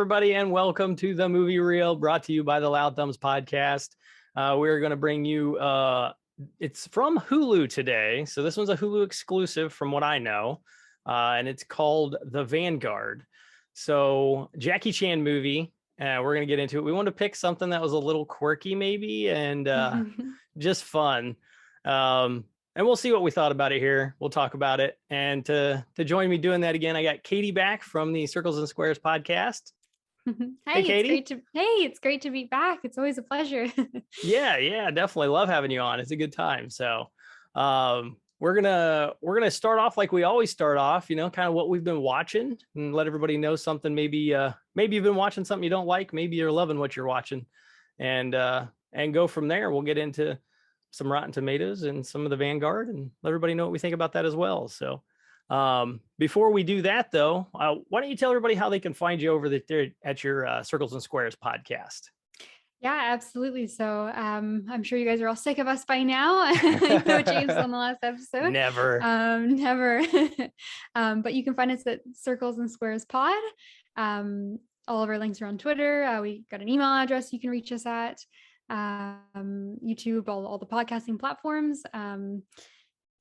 everybody, and welcome to the Movie Reel, brought to you by the Loud Thumbs podcast. We're going to bring you, it's from Hulu today. So this one's a Hulu exclusive from what I know, and it's called The Vanguard. So Jackie Chan movie, we're going to get into it. We want to pick something that was a little quirky maybe, and just fun. And we'll see what we thought about it here. We'll talk about it. And to join me doing that again, I got Katie back from the Circles and Squares podcast. Hey, Katie. It's great to be back. It's always a pleasure. Yeah, definitely love having you on. It's a good time. So we're gonna start off like we always start off, kind of what we've been watching, and let everybody know something. Maybe you've been watching something you don't like, maybe you're loving what you're watching, and go from there. We'll get into some Rotten Tomatoes and some of the Vanguard, and let everybody know what we think about that as well. So before we do that though, why don't you tell everybody how they can find you over there at your Circles and Squares podcast? Yeah, absolutely. So I'm sure you guys are all sick of us by now. No James on the last episode. Never. But you can find us at Circles and Squares Pod. All of our links are on Twitter. We got an email address you can reach us at. YouTube, all the podcasting platforms.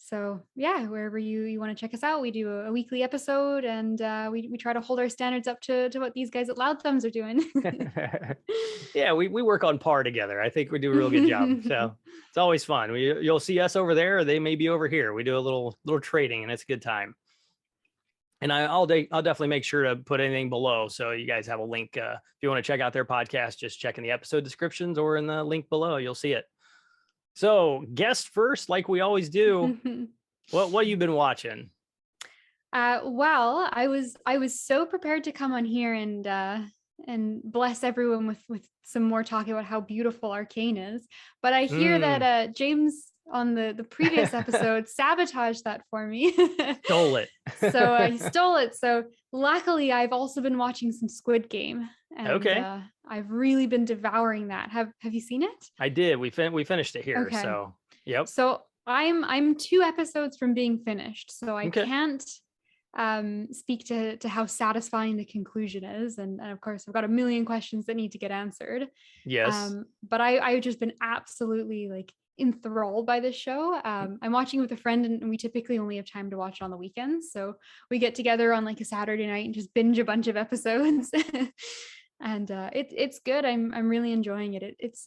So yeah, wherever you want to check us out, we do a weekly episode, and we try to hold our standards up to what these guys at Loud Thumbs are doing. Yeah, we work on par together. I think we do a real good job. So it's always fun. You'll see us over there, or they may be over here. We do a little trading, and it's a good time. And I'll definitely make sure to put anything below, so you guys have a link. If you want to check out their podcast, just check in the episode descriptions or in the link below. You'll see it. So guest first, like we always do. What you've been watching? Well, I was so prepared to come on here and bless everyone with some more talking about how beautiful Arcane is. But I hear that James on the previous episode sabotaged that for me. Stole it. So he stole it. So luckily I've also been watching some Squid Game. And, okay. I've really been devouring that. Have you seen it? I did. We finished it here. Okay. So yep. So I'm 2 episodes from being finished. So I can't speak to how satisfying the conclusion is. And of course I've got a million questions that need to get answered. Yes. But I've just been absolutely like enthralled by this show. I'm watching with a friend, and we typically only have time to watch it on the weekends. So we get together on like a Saturday night and just binge a bunch of episodes. And it's good. I'm really enjoying it. It's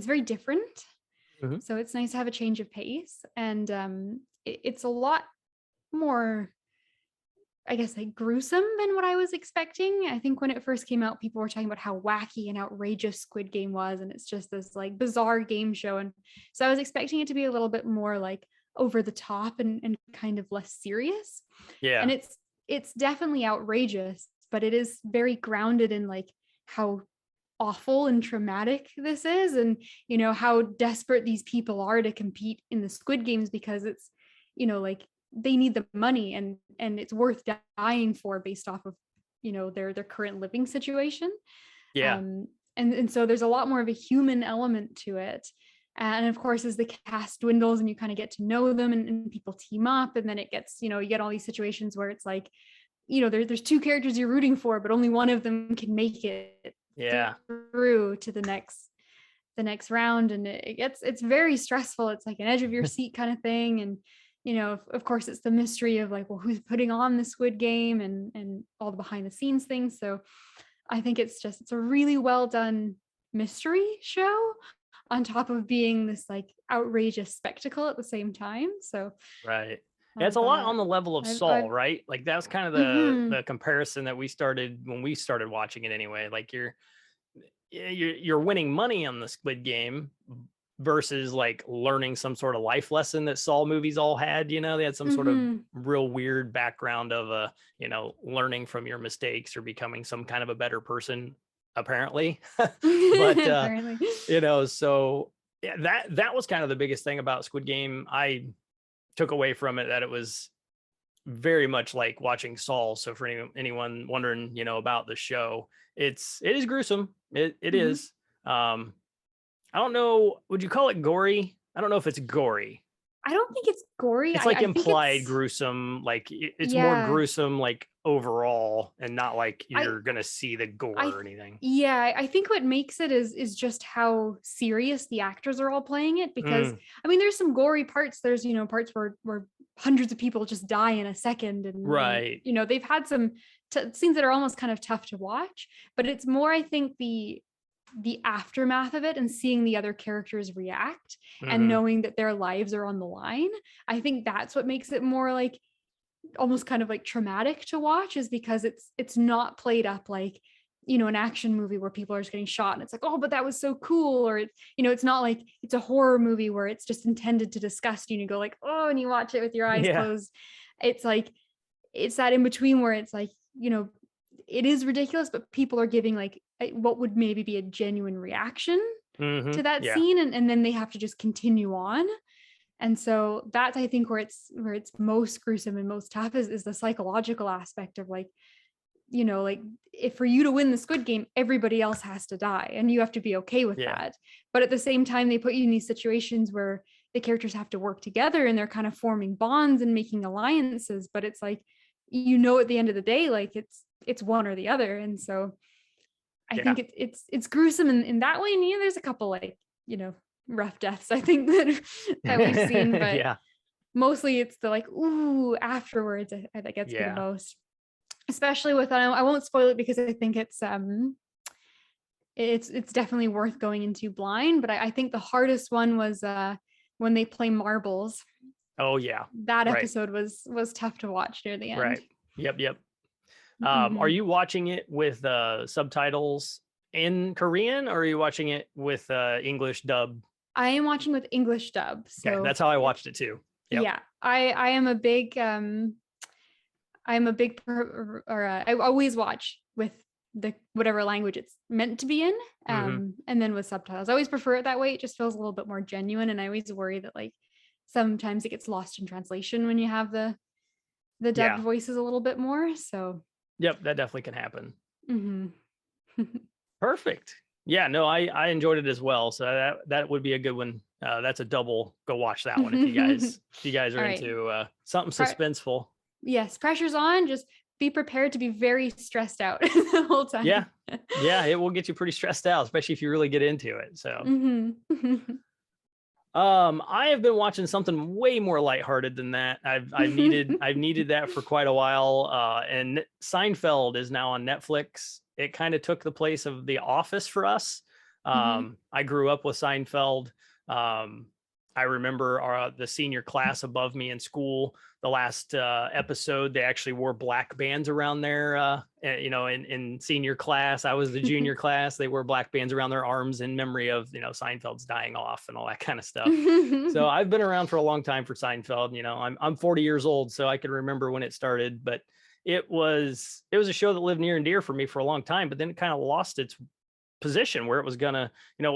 very different. Mm-hmm. So it's nice to have a change of pace. And it's a lot more, I guess, like gruesome than what I was expecting. I think when it first came out, people were talking about how wacky and outrageous Squid Game was, and it's just this like bizarre game show. And so I was expecting it to be a little bit more like over the top and kind of less serious. Yeah. And it's definitely outrageous, but it is very grounded in like how awful and traumatic this is, and how desperate these people are to compete in the Squid Games, because it's like they need the money, and it's worth dying for based off of their current living situation. Yeah. And so there's a lot more of a human element to it. And of course, as the cast dwindles and you kind of get to know them, and people team up, and then it gets, you get all these situations where it's like, there's 2 characters you're rooting for, but only one of them can make it through to the next round. And it's very stressful. It's like an edge of your seat kind of thing. And of course it's the mystery of like, well, who's putting on the Squid Game, and all the behind the scenes things. So I think it's a really well done mystery show on top of being this like outrageous spectacle at the same time. So right. Yeah, it's a lot on the level of Saul, right? Like that's kind of the comparison that we started when we started watching it anyway. Like you're winning money on the Squid Game versus like learning some sort of life lesson that Saul movies all had. They had some sort of real weird background of learning from your mistakes or becoming some kind of a better person, apparently. But apparently. So yeah, that was kind of the biggest thing about Squid Game I took away from it, that it was very much like watching Saul. So for anyone wondering, about the show, it is gruesome. It is. I don't know. Would you call it gory? I don't know if it's gory. I don't think it's gory. It's like I think implied it's, gruesome, like it's more yeah. gruesome, like overall, and not like I you're gonna see the gore I or anything. yeah, I think what makes it is just how serious the actors are all playing it, because Mm, I mean there's some gory parts. There's, you know, parts where hundreds of people just die in a second, and right. you know, they've had some scenes that are almost kind of tough to watch, but it's more, I think, the aftermath of it and seeing the other characters react and Hmm. knowing that their lives are on the line. I think that's what makes it more like almost kind of like traumatic to watch, is because it's not played up like, you know, an action movie where people are just getting shot and it's like, oh, but that was so cool. Or it's, you know, it's not like it's a horror movie where it's just intended to disgust you and you go like, oh, and you watch it with your eyes Yeah. closed. It's like, it's that in between where it's like, you know, it is ridiculous, but people are giving like what would maybe be a genuine reaction Hmm. to that Yeah. scene, and then they have to just continue on. And so that's, I think, where it's most gruesome and most tough is the psychological aspect of like, you know, like if for you to win the Squid Game, everybody else has to die and you have to be okay with Yeah. that. But at the same time, they put you in these situations where the characters have to work together and they're kind of forming bonds and making alliances. But it's like, you know, at the end of the day, like it's one or the other. And so I Yeah. think it's gruesome in that way. And yeah, there's a couple like, you know, rough deaths, I think, that we've seen, but Yeah. mostly it's the like, ooh, afterwards that gets me the Yeah. most. Especially with, I won't spoil it because I think it's definitely worth going into blind. But I think the hardest one was when they play marbles. Oh yeah. That Right. episode was tough to watch near the end. Right. Yep. Yep. Are Hmm. you watching it with subtitles in Korean, or are you watching it with English dub? I am watching with English dub, Okay, so that's how I watched it too. Yep. yeah, I am a big I'm a big I always watch with the whatever language it's meant to be in, Hmm. and then with subtitles. I always prefer it that way. It just feels a little bit more genuine, and I always worry that like sometimes it gets lost in translation when you have the dubbed Yeah. voices a little bit more. So, Yep. That definitely can happen. mhm. Perfect. Yeah. No, I enjoyed it as well. So that would be a good one. That's a double. Go watch that one if you guys are All right. into something Pre- suspenseful. yes, pressure's on. Just be prepared to be very stressed out the whole Yeah. time. Yeah. It will get you pretty stressed out, especially if you really get into it. So. Hmm. I have been watching something way more lighthearted than that. I've needed that for quite a while. And Seinfeld is now on Netflix. It kind of took the place of The Office for us. Hmm. I grew up with Seinfeld. Um, I remember the senior class above me in school. The last episode, they actually wore black bands around their, in senior class. I was the junior class. They wore black bands around their arms in memory of, Seinfeld's dying off and all that kind of stuff. So I've been around for a long time for Seinfeld. I'm 40 years old, so I can remember when it started. But it was a show that lived near and dear for me for a long time. But then it kind of lost its position where it was gonna,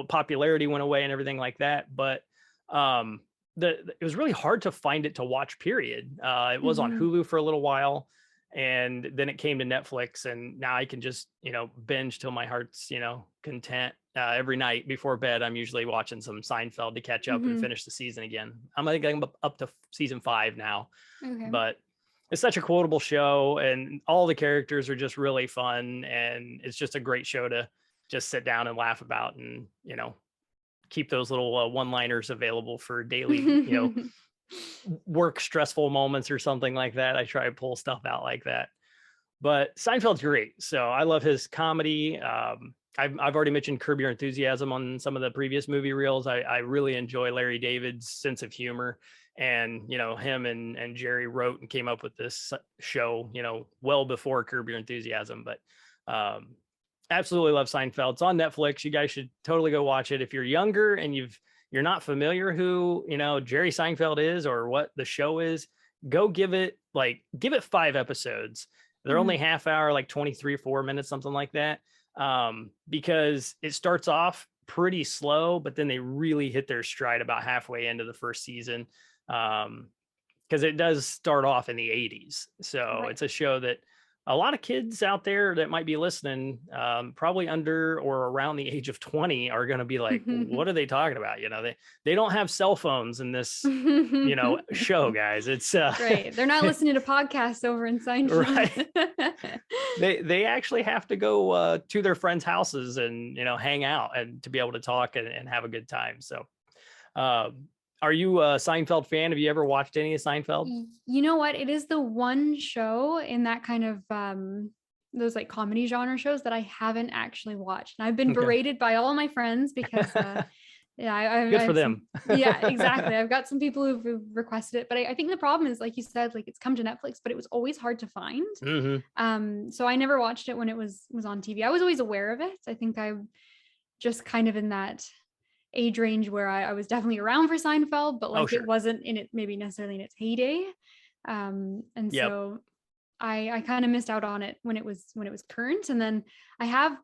popularity went away and everything like that. But um it was really hard to find it to watch, period. It was on Hmm. Hulu for a little while, and then it came to Netflix, and now I can just, binge till my heart's, content. Every night before bed, I'm usually watching some Seinfeld to catch up and Hmm. finish the season again. I think I'm up to season 5 now. Okay. But it's such a quotable show, and all the characters are just really fun, and it's just a great show to just sit down and laugh about, and keep those little one-liners available for daily, work stressful moments or something like that. I try to pull stuff out like that. But Seinfeld's great, so I love his comedy. I've already mentioned Curb Your Enthusiasm on some of the previous movie reels. I really enjoy Larry David's sense of humor, and him and Jerry wrote and came up with this show, well before Curb Your Enthusiasm. But absolutely love Seinfeld. It's on Netflix. You guys should totally go watch it. If you're younger and you're not familiar who, Jerry Seinfeld is or what the show is, go give it 5 episodes. They're only Hmm. half hour, like 23, 4 minutes, something like that. Because it starts off pretty slow, but then they really hit their stride about halfway into the first season. Because it does start off in the 80s. So Right. it's a show that a lot of kids out there that might be listening, probably under or around the age of 20, are going to be like, what are they talking about? They don't have cell phones in this, show, guys. It's Right. They're not listening to podcasts over in Seinfeld. right. They actually have to go to their friends' houses and, hang out and to be able to talk and have a good time. So, are you a Seinfeld fan? Have you ever watched any of Seinfeld? You know what? It is the one show in that kind of those like comedy genre shows that I haven't actually watched. And I've been berated by all my friends because yeah, good for them. Yeah, exactly. I've got some people who've requested it, but I think the problem is, like you said, like it's come to Netflix, but it was always hard to find. So I never watched it when it was on TV. I was always aware of it. I think I'm just kind of in that age range where I was definitely around for Seinfeld, but like it wasn't in it maybe necessarily in its heyday. So I kind of missed out on it when it was current. And then I've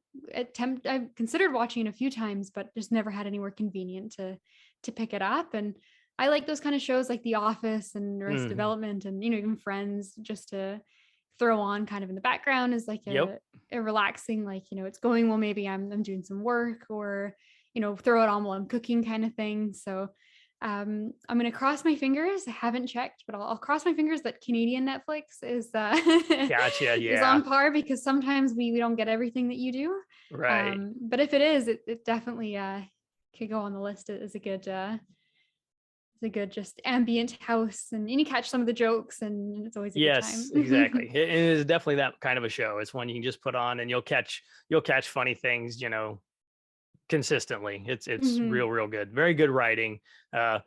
considered watching it a few times, but just never had anywhere convenient to pick it up. And I like those kind of shows like The Office and Arrested Development and, even Friends, just to throw on kind of in the background as like a relaxing, like, it's going well, maybe I'm doing some work, or throw it on while I'm cooking kind of thing. So I'm going to cross my fingers. I haven't checked, but I'll cross my fingers that Canadian Netflix is gotcha, is on par, because sometimes we don't get everything that you do. Right. But if it is, it definitely could go on the list as a good just ambient house, and you catch some of the jokes, and it's always a good time. Yes, exactly. It is definitely that kind of a show. It's one you can just put on and you'll catch funny things, consistently. It's real good. Very good writing. I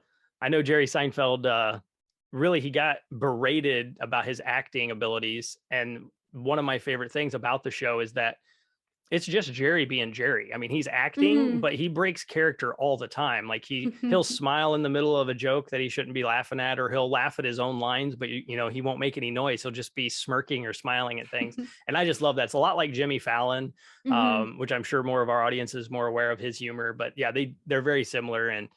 know Jerry Seinfeld, really, he got berated about his acting abilities. And one of my favorite things about the show is that it's just Jerry being Jerry. I mean, he's acting, but he breaks character all the time. Like he'll smile in the middle of a joke that he shouldn't be laughing at, or he'll laugh at his own lines, but he won't make any noise. He'll just be smirking or smiling at things. And I just love that. It's a lot like Jimmy Fallon, which I'm sure more of our audience is more aware of his humor, but yeah, they're very similar. And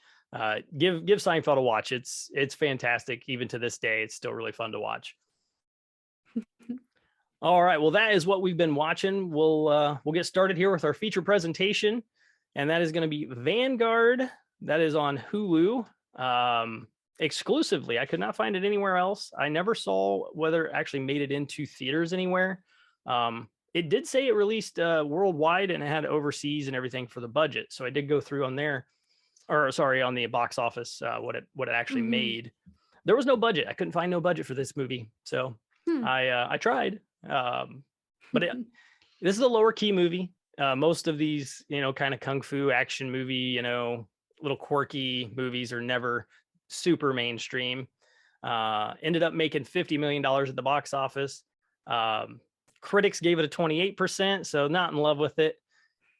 give Seinfeld a watch. It's fantastic. Even to this day, it's still really fun to watch. All right. Well, that is what we've been watching. We'll get started here with our feature presentation, and that is going to be Vanguard. That is on Hulu exclusively. I could not find it anywhere else. I never saw whether it actually made it into theaters anywhere. It did say it released worldwide, and it had overseas and everything for the budget. So I did go through on there, or sorry, on the box office, what it actually made. There was no budget. I couldn't find no budget for this movie. So I tried. But this is a lower key movie. Most of these, kind of kung fu action movie, little quirky movies are never super mainstream. Ended up making $50 million at the box office. Critics gave it a 28%, so not in love with it.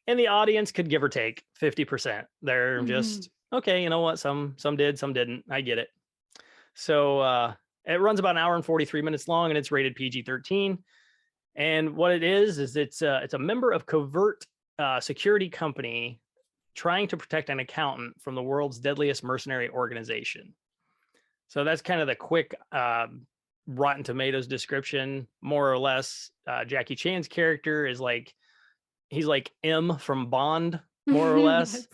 And the audience could give or take 50%. They're just, okay, you know what? Some did, some didn't. I get it. So it runs about an hour and 43 minutes long, and it's rated PG-13. And what it is it's a member of covert security company trying to protect an accountant from the world's deadliest mercenary organization. So that's kind of the quick Rotten Tomatoes description, more or less. Jackie Chan's character is he's like M from Bond, more or less.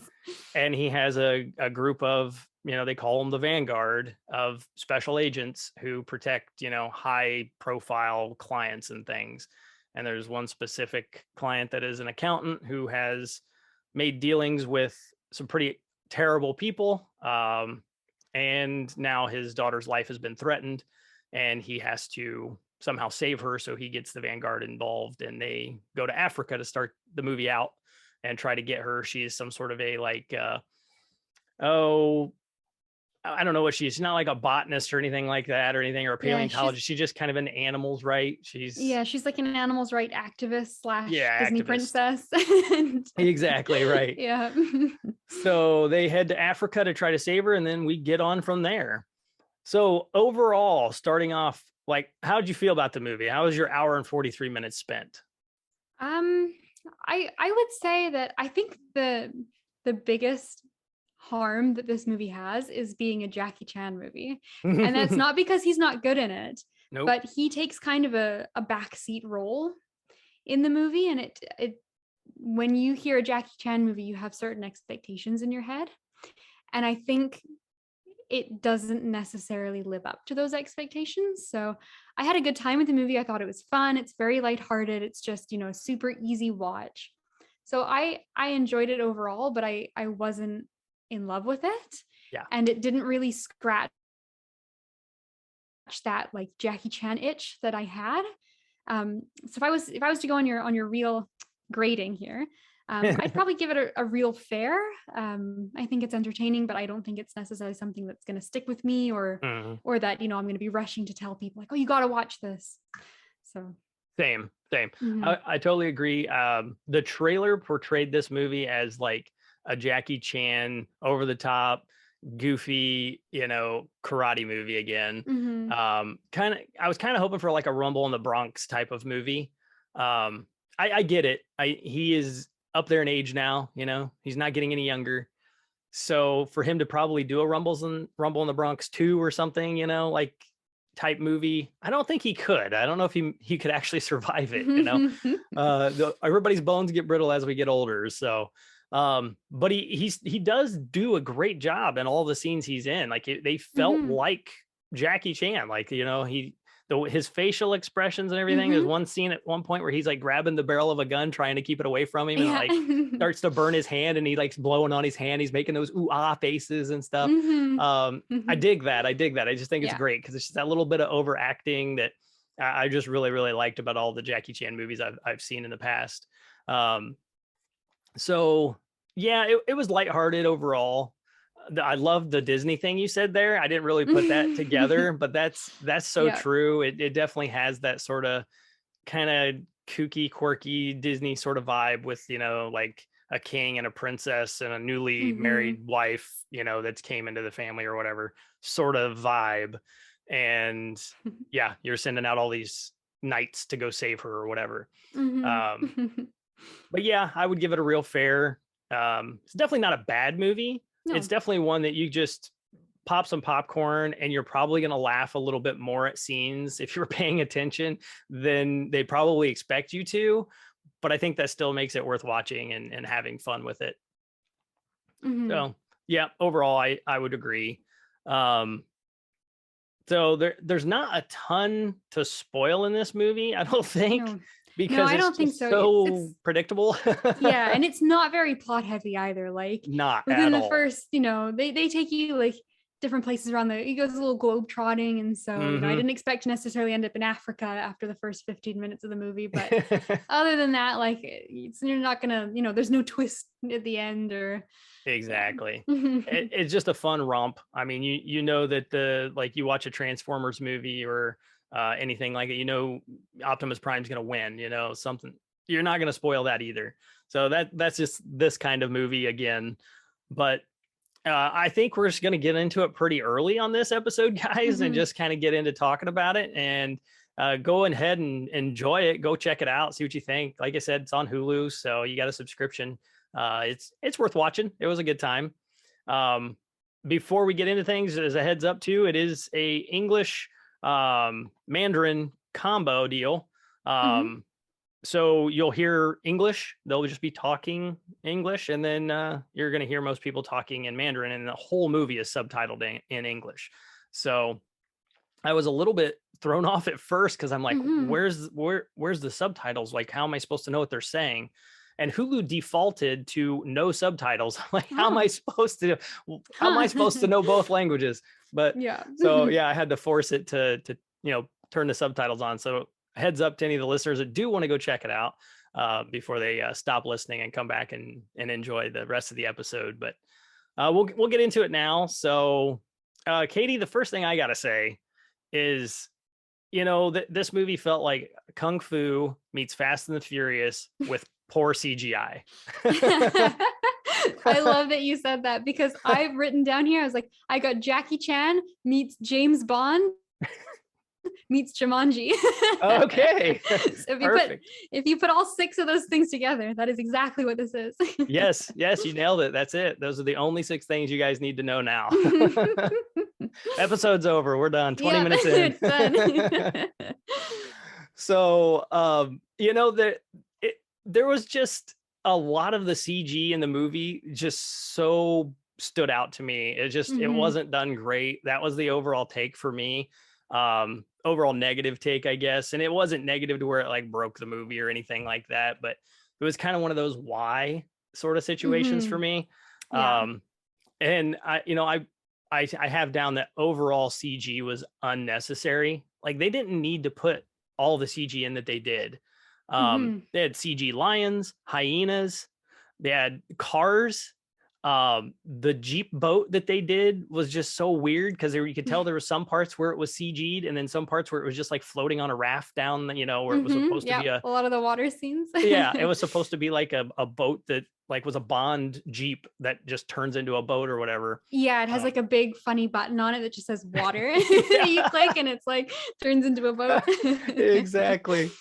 And he has a group of, they call them the Vanguard, of special agents who protect, high profile clients and things. And there's one specific client that is an accountant who has made dealings with some pretty terrible people. And now his daughter's life has been threatened, and he has to somehow save her. So he gets the Vanguard involved, and they go to Africa to start the movie out and try to get her. She's some sort of a I don't know what she's not like a botanist or anything like that, or anything, or a paleontologist. She's just kind of an animals right. She's like an animals right activist / Disney princess. Exactly right. Yeah. So they head to Africa to try to save her, and then we get on from there. So overall, starting off, how'd you feel about the movie? How was your hour and 43 minutes spent? I would say that I think the biggest harm that this movie has is being a Jackie Chan movie. And that's not because he's not good in it, Nope. but he takes kind of a backseat role in the movie. And it when you hear a Jackie Chan movie, you have certain expectations in your head. And I think it doesn't necessarily live up to those expectations. So I had a good time with the movie. I thought it was fun. It's very lighthearted. It's just, a super easy watch. So I enjoyed it overall, but I wasn't in love with it. Yeah. And it didn't really scratch that like Jackie Chan itch that I had. So if I was to go on your real grading here, I'd probably give it a real fair. I think it's entertaining, but I don't think it's necessarily something that's going to stick with me or that, I'm going to be rushing to tell people like, oh, you got to watch this. So Same. Mm-hmm. I totally agree. The trailer portrayed this movie as like a Jackie Chan over the top, goofy, karate movie again. Mm-hmm. I was kind of hoping for like a Rumble in the Bronx type of movie. I get it. He is up there in age now, he's not getting any younger. So for him to probably do a Rumble in the Bronx 2 or something, like type movie, I don't think he could. I don't know if he could actually survive it, everybody's bones get brittle as we get older. So but he does do a great job in all the scenes he's in. Like they felt like Jackie Chan, like, his facial expressions and everything. There's one scene at one point where he's like grabbing the barrel of a gun, trying to keep it away from him, and like starts to burn his hand, and he likes blowing on his hand. He's making those ooh ah faces and stuff. I dig that. I just think it's great because it's just that little bit of overacting that I just really, really liked about all the Jackie Chan movies I've seen in the past. So yeah, it was lighthearted overall. I love the Disney thing you said there. I didn't really put that together, but that's so true. It definitely has that sort of kind of kooky, quirky Disney sort of vibe with, like a king and a princess and a newly married wife, that's came into the family or whatever sort of vibe. And yeah, you're sending out all these knights to go save her or whatever. But yeah, I would give it a real fair. It's definitely not a bad movie. No. It's definitely one that you just pop some popcorn and you're probably going to laugh a little bit more at scenes if you're paying attention than they probably expect you to. But I think that still makes it worth watching and having fun with it. So yeah, overall, I would agree. So there's not a ton to spoil in this movie, I don't think. No. Because I don't think so. It's predictable. Yeah, and it's not very plot heavy either. Like not within the all. First, they take you like different places around he goes a little globe trotting, and so I didn't expect to necessarily end up in Africa after the first 15 minutes of the movie. But other than that, like you're not gonna, there's no twist at the end or. Exactly. It's just a fun romp. I mean, you know that like you watch a Transformers movie or anything like it, Optimus Prime's going to win, something. You're not going to spoil that either. So that's just this kind of movie again. But I think we're just going to get into it pretty early on this episode, guys, and just kind of get into talking about it and go ahead and enjoy it. Go check it out. See what you think. Like I said, it's on Hulu, so you got a subscription. It's worth watching. It was a good time. Before we get into things, as a heads up too, it is a English Mandarin combo deal. So you'll hear English, they'll just be talking English, and then you're going to hear most people talking in Mandarin, and the whole movie is subtitled in English. So I was a little bit thrown off at first because I'm like, where's the subtitles? Like, how am I supposed to know what they're saying? And Hulu defaulted to no subtitles. Like, how am I supposed to know both languages? But so yeah, I had to force it to turn the subtitles on. So heads up to any of the listeners that do want to go check it out before they stop listening and come back and enjoy the rest of the episode. But we'll get into it now. So Katie, the first thing I gotta say is, this movie felt like Kung Fu meets Fast and the Furious with poor CGI. I love that you said that because I've written down here, I was like, I got Jackie Chan meets James Bond meets Jumanji. Okay. So if you put all 6 of those things together, that is exactly what this is. Yes, you nailed it. That's it. Those are the only 6 things you guys need to know now. Episode's over. We're done. 20 Yep, minutes in. it's done. So, there was just a lot of the CG in the movie just so stood out to me. It wasn't done great. That was the overall take for me. Overall negative take, I guess. And it wasn't negative to where it like broke the movie or anything like that, but it was kind of one of those why sort of situations for me. Yeah. And I have down that overall CG was unnecessary. Like they didn't need to put all the CG in that they did. They had CG lions, hyenas, they had cars. The Jeep boat that they did was just so weird because you could tell there were some parts where it was CG'd and then some parts where it was just like floating on a raft down, where it was supposed to be a lot of the water scenes. Yeah, it was supposed to be like a boat that like was a Bond Jeep that just turns into a boat or whatever. Yeah, it has like a big funny button on it that just says water. You click and it's like turns into a boat. Exactly.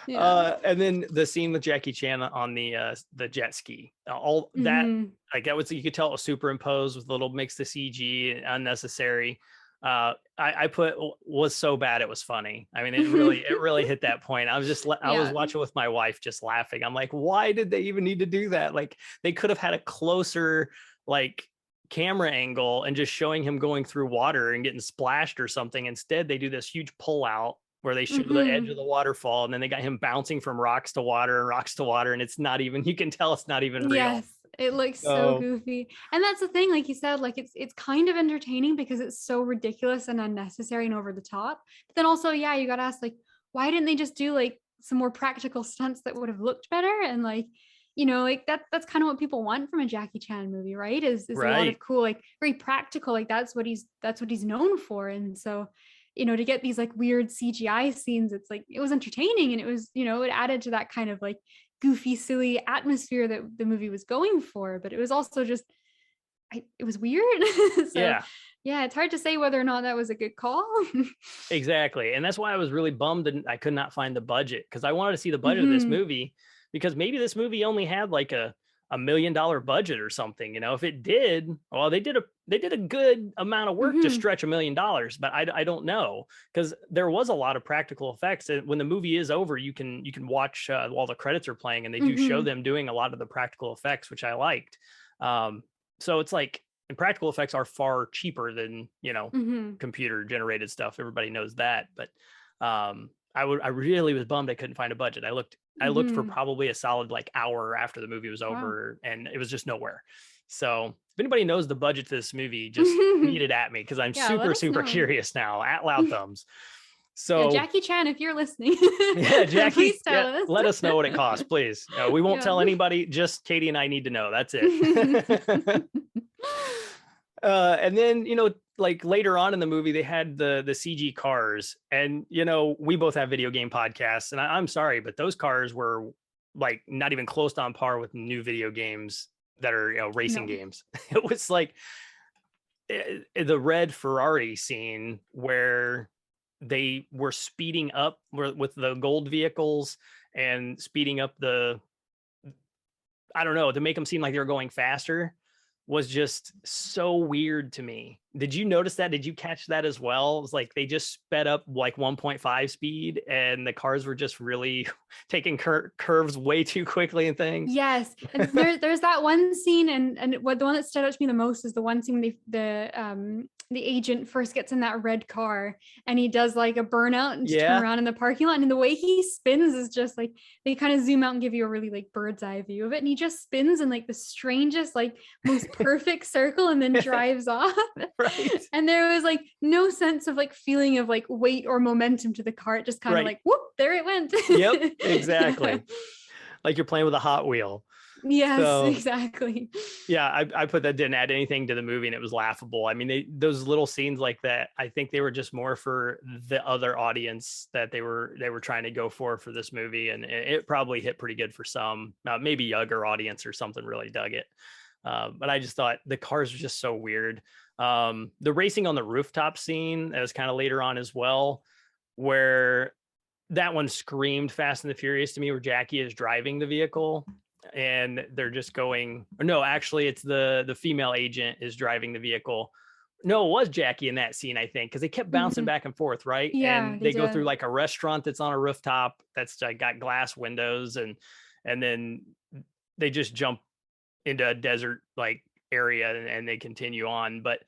Yeah. And then the scene with Jackie Chan on the jet ski, all that like that was, you could tell it was superimposed with a little mix of CG, unnecessary. I put was so bad it was funny. I mean, it really hit that point. I was watching with my wife just laughing. I'm like, why did they even need to do that? Like they could have had a closer like camera angle and just showing him going through water and getting splashed or something. Instead, they do this huge pull out where they show the edge of the waterfall, and then they got him bouncing from rocks to water, and it's not even, you can tell it's not even real. Yes, it looks so goofy. And that's the thing, like you said, like it's kind of entertaining because it's so ridiculous and unnecessary and over the top. But then also, yeah, you gotta ask, like, why didn't they just do like some more practical stunts that would have looked better? And like, like that's kind of what people want from a Jackie Chan movie, right? Is a lot of cool, like very practical, like that's what he's known for. And so to get these like weird CGI scenes, it's like it was entertaining, and it was it added to that kind of like goofy, silly atmosphere that the movie was going for. But it was also just it was weird. So yeah, it's hard to say whether or not that was a good call. Exactly. And that's why I was really bummed and I could not find the budget, because I wanted to see the budget of this movie, because maybe this movie only had like a $1 million budget or something. If it did, well, they did a good amount of work to stretch $1 million, but I don't know, because there was a lot of practical effects. And when the movie is over, you can watch while the credits are playing, and they do show them doing a lot of the practical effects, which I liked. So it's like, and practical effects are far cheaper than computer generated stuff. Everybody knows that. But I really was bummed I couldn't find a budget. I looked for probably a solid like hour after the movie was over, and it was just nowhere. So if anybody knows the budget to this movie, just tweet it at me, because I'm super curious now, at Loud Thumbs. So Jackie Chan, if you're listening, Jackie, please tell us. Let us know what it costs, please. We won't tell anybody. Just Katie and I need to know. That's it. And then like later on in the movie, they had the CG cars, and we both have video game podcasts, and I'm sorry, but those cars were like not even close on par with new video games that are racing games. It was like the red Ferrari scene where they were speeding up with the gold vehicles and speeding up to make them seem like they were going faster, was just so weird to me. Did you notice that? Did you catch that as well? It was like they just sped up like 1.5 speed, and the cars were just really taking curves way too quickly and things. Yes. And there's that one scene, and what the one that stood out to me the most is the one scene when the agent first gets in that red car, and he does like a burnout and just turn around in the parking lot. And the way he spins is just like, they kind of zoom out and give you a really like bird's eye view of it. And he just spins in like the strangest, like most perfect circle, and then drives off. Right. And there was like no sense of like feeling of like weight or momentum to the car. It just kind of like, whoop, there it went. Yep, exactly. Like you're playing with a Hot Wheel. Yes, exactly. Yeah, I put that didn't add anything to the movie, and it was laughable. I mean, those little scenes like that, I think they were just more for the other audience that they were trying to go for this movie, and it probably hit pretty good for some. Maybe younger audience or something really dug it. But I just thought the cars were just so weird. The racing on the rooftop scene, that was kind of later on as well, where that one screamed Fast and the Furious to me, where Jackie is driving the vehicle and they're just going, or no, actually it's the female agent is driving the vehicle, No, it was Jackie in that scene, I think, because they kept bouncing back and forth, right? Yeah, And they they go through did. like a restaurant that's on a rooftop that's got glass windows, and then they just jump into a desert like area and they continue on. But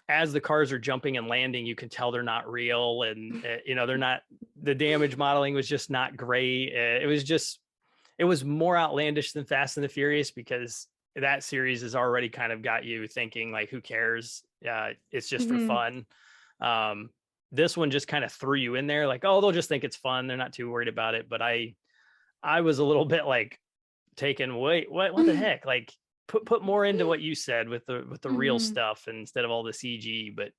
as the cars are jumping and landing, you can tell they're not real, and they're not. The damage modeling was just not great. It was more outlandish than Fast and the Furious because that series has already kind of got you thinking like, who cares? It's just for fun. Um, this one just kind of threw you in there like, oh, they'll just think it's fun. They're not too worried about it. But I was a little bit like taken, wait, what the heck? Like put more into what you said with the real stuff instead of all the CG. But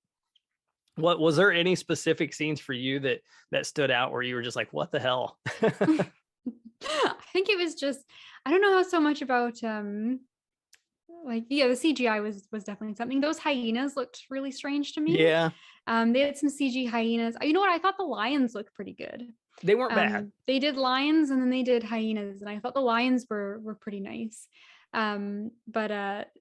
what was there any specific scenes for you that stood out where you were just like, what the hell? I think it was just, I don't know so much about like, yeah, the CGI was definitely something. Those hyenas looked really strange to me. Yeah, They had some CG hyenas. You know what? I thought the lions looked pretty good. they weren't bad. They did lions and then they did hyenas, and I thought the lions were pretty nice. But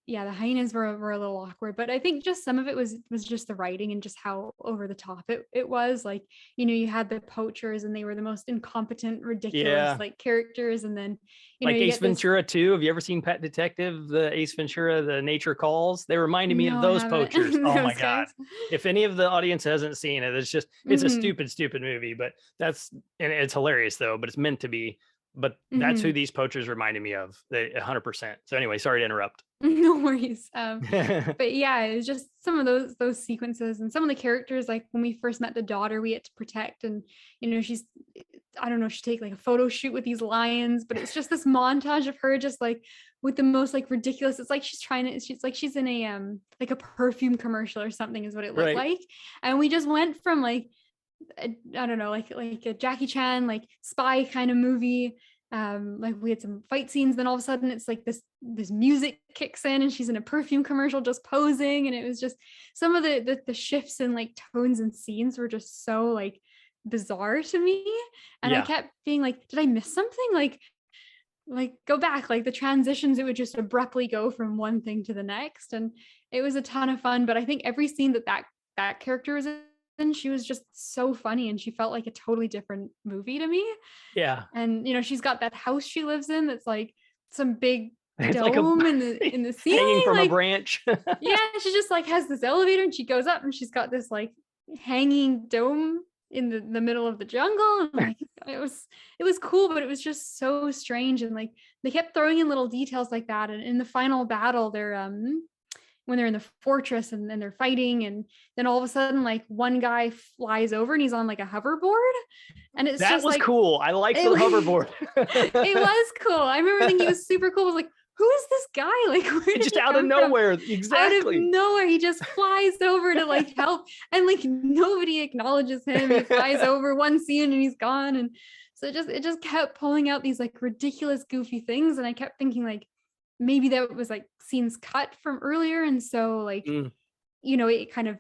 yeah, the hyenas were a little awkward, but I think just some of it was just the writing and just how over the top it was. Like, you had the poachers and they were the most incompetent, ridiculous like characters, and then like you Ace Ventura 2. Have you ever seen Pet Detective, the Ace Ventura, the Nature Calls? They reminded me of those poachers. Oh my God. If any of the audience hasn't seen it, it's a stupid movie, but and it's hilarious though, but it's meant to be. But that's who these poachers reminded me of. 100%. So anyway, sorry to interrupt. No worries. But yeah, it was just some of those sequences and some of the characters. Like when we first met the daughter, we had to protect, and I don't know, she take like a photo shoot with these lions, but it's just this montage of her just like with the most like ridiculous. It's like she's in a like a perfume commercial or something is what it looked like. And we just went from like, I don't know, like a Jackie Chan like spy kind of movie. Like we had some fight scenes, then all of a sudden it's like this music kicks in and she's in a perfume commercial just posing, and it was just some of the shifts in like tones and scenes were just so like bizarre to me. And I kept being like, did I miss something? Like go back, like the transitions, it would just abruptly go from one thing to the next, and it was a ton of fun. But I think every scene that character was in, she was just so funny, and she felt like a totally different movie to me. Yeah. And she's got that house she lives in that's like some big dome like in the ceiling, hanging from like, a branch. Yeah, she just like has this elevator and she goes up and she's got this like hanging dome in the middle of the jungle. And like it was cool, but it was just so strange. And like they kept throwing in little details like that. And in the final battle, when they're in the fortress and they're fighting, and then all of a sudden like one guy flies over and he's on like a hoverboard, and it's that was cool. I like the hoverboard. It was cool. I remember thinking it was super cool. I was like, who is this guy? Like, where just out of nowhere. Exactly. Out of nowhere, he just flies over to like help, and like nobody acknowledges him. He flies over one scene and he's gone. And so it just kept pulling out these like ridiculous, goofy things, and I kept thinking like, maybe that was like scenes cut from earlier, and so like it kind of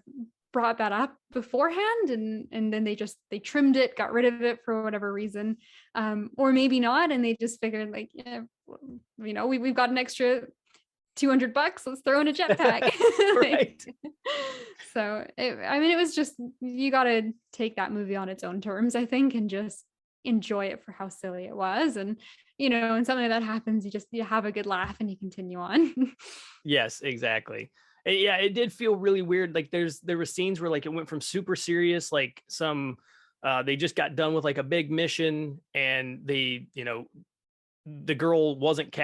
brought that up beforehand, and then they trimmed it, got rid of it for whatever reason, or maybe not, and they just figured like, yeah, we've got an extra $200, let's throw in a jetpack. Right. So it was just, you got to take that movie on its own terms, I think, and just enjoy it for how silly it was. And when something like that happens, you have a good laugh and you continue on. Yes, exactly. Yeah, it did feel really weird. Like there were scenes where like it went from super serious, like they just got done with like a big mission, and they, the girl wasn't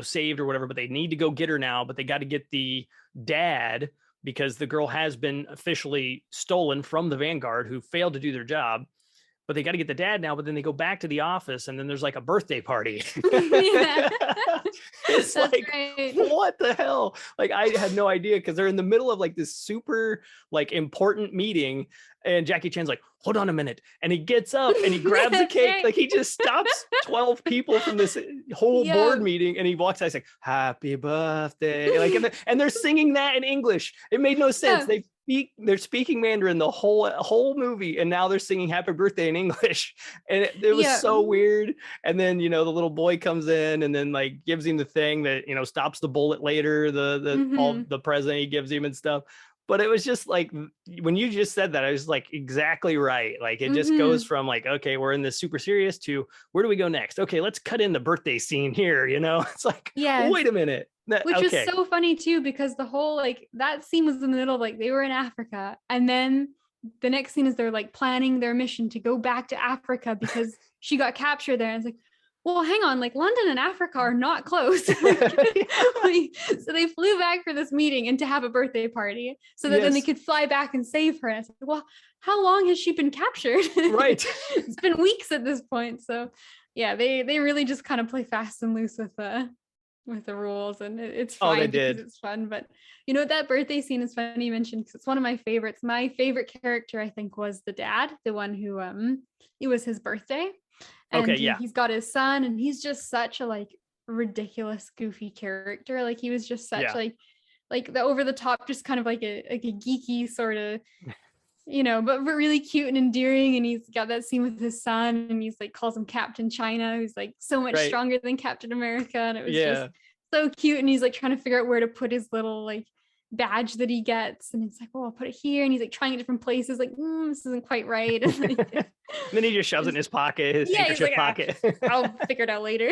saved or whatever, but they need to go get her now, but they got to get the dad because the girl has been officially stolen from the Vanguard, who failed to do their job. But they got to get the dad now. But then they go back to the office, and then there's like a birthday party. It's that's like, right. What the hell? Like, I had no idea, because they're in the middle of like this super like important meeting, and Jackie Chan's like, hold on a minute. And he gets up and he grabs a cake. Right. Like he just stops 12 people from this whole board meeting. And he walks out, he's like, happy birthday. Like, and they're singing that in English. It made no sense. Yeah. They're speaking Mandarin the whole movie, and now they're singing happy birthday in English, and it was so weird. And then the little boy comes in and then like gives him the thing that stops the bullet later, the all the present he gives him and stuff. But it was just like, when you just said that, I was like, exactly right. Like it just goes from like, okay, we're in this super serious to where do we go next? Okay, let's cut in the birthday scene here. It's like, Yes. wait a minute. Which was Okay. so funny too, because the whole like that scene was in the middle of like they were in Africa, and then the next scene is they're like planning their mission to go back to Africa because she got captured there. And it's like, well, hang on, like London and Africa are not close. So they flew back for this meeting and to have a birthday party so that then they could fly back and save her. And it's like, well, how long has she been captured? Right. It's been weeks at this point. So yeah, they really just kind of play fast and loose with the rules, and it's fine because it's fun. But that birthday scene is funny you mentioned, because it's one of my favorites. My favorite character, I think, was the dad, the one who it was his birthday, and he's got his son, and he's just such a like ridiculous goofy character. Like he was just such like the over the top, just kind of like a geeky sort of but really cute and endearing. And he's got that scene with his son, and he's like calls him Captain China, who's like so much stronger than Captain America. And it was just so cute. And he's like trying to figure out where to put his little like badge that he gets, and it's like, oh, I'll put it here, and he's like trying it different places, like this isn't quite right. And then he just shoves it in his pocket, his handkerchief pocket. I'll figure it out later.